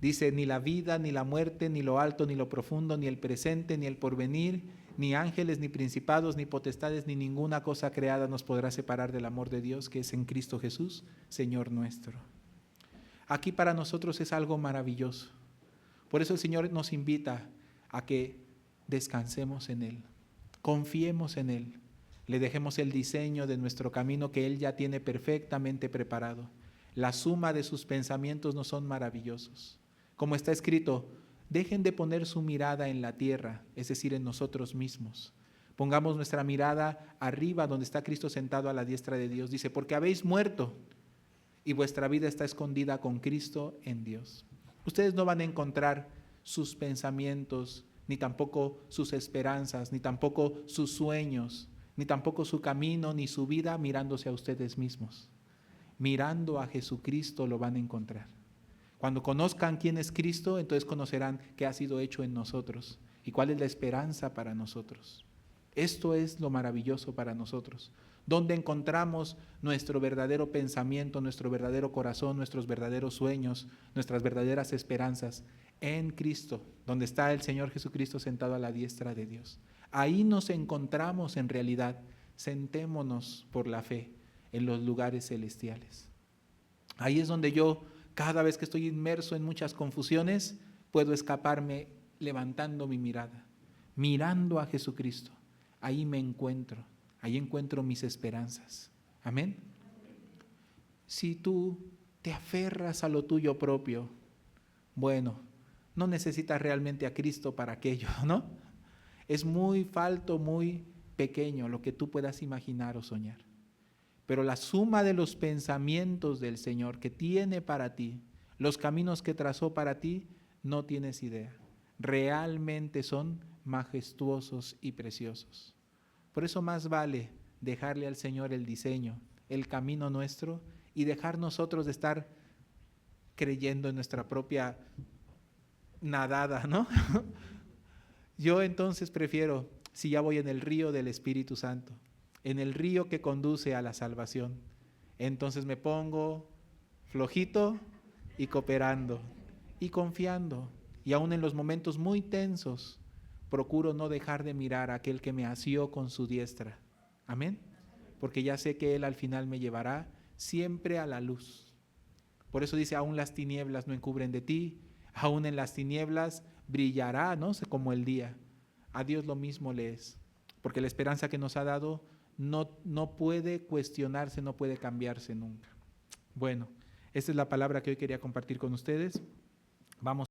Dice, ni la vida, ni la muerte, ni lo alto, ni lo profundo, ni el presente, ni el porvenir, ni ángeles, ni principados, ni potestades, ni ninguna cosa creada nos podrá separar del amor de Dios que es en Cristo Jesús, Señor nuestro. Aquí para nosotros es algo maravilloso. Por eso el Señor nos invita a que descansemos en Él, confiemos en Él, le dejemos el diseño de nuestro camino que Él ya tiene perfectamente preparado. La suma de sus pensamientos no son maravillosos. Como está escrito, Dejen de poner su mirada en la tierra, es decir, en nosotros mismos. Pongamos nuestra mirada arriba, donde está Cristo sentado a la diestra de Dios. Dice, porque habéis muerto y vuestra vida está escondida con Cristo en Dios. Ustedes no van a encontrar sus pensamientos, ni tampoco sus esperanzas, ni tampoco sus sueños, ni tampoco su camino, ni su vida mirándose a ustedes mismos. Mirando a Jesucristo lo van a encontrar. Cuando conozcan quién es Cristo, entonces conocerán qué ha sido hecho en nosotros y cuál es la esperanza para nosotros. Esto es lo maravilloso para nosotros. Donde encontramos nuestro verdadero pensamiento, nuestro verdadero corazón, nuestros verdaderos sueños, nuestras verdaderas esperanzas en Cristo, donde está el Señor Jesucristo sentado a la diestra de Dios. Ahí nos encontramos en realidad. Sentémonos por la fe en los lugares celestiales. Ahí es donde yo, cada vez que estoy inmerso en muchas confusiones, puedo escaparme levantando mi mirada, mirando a Jesucristo. Ahí me encuentro, ahí encuentro mis esperanzas. Amén. Si tú te aferras a lo tuyo propio, bueno, no necesitas realmente a Cristo para aquello, ¿no? Es muy falto, muy pequeño lo que tú puedas imaginar o soñar. Pero la suma de los pensamientos del Señor que tiene para ti, los caminos que trazó para ti, no tienes idea. Realmente son majestuosos y preciosos. Por eso más vale dejarle al Señor el diseño, el camino nuestro, y dejar nosotros de estar creyendo en nuestra propia nadada, ¿no? Yo entonces prefiero, si ya voy en el río del Espíritu Santo, en el río que conduce a la salvación, entonces me pongo flojito y cooperando y confiando, y aún en los momentos muy tensos, procuro no dejar de mirar a aquel que me asió con su diestra. Amén. Porque ya sé que Él al final me llevará siempre a la luz. Por eso dice, aún las tinieblas no encubren de ti, aún en las tinieblas brillará, ¿no? Como el día. A Dios lo mismo le es, porque la esperanza que nos ha dado no puede cuestionarse, no puede cambiarse nunca. Bueno, esta es la palabra que hoy quería compartir con ustedes. Vamos.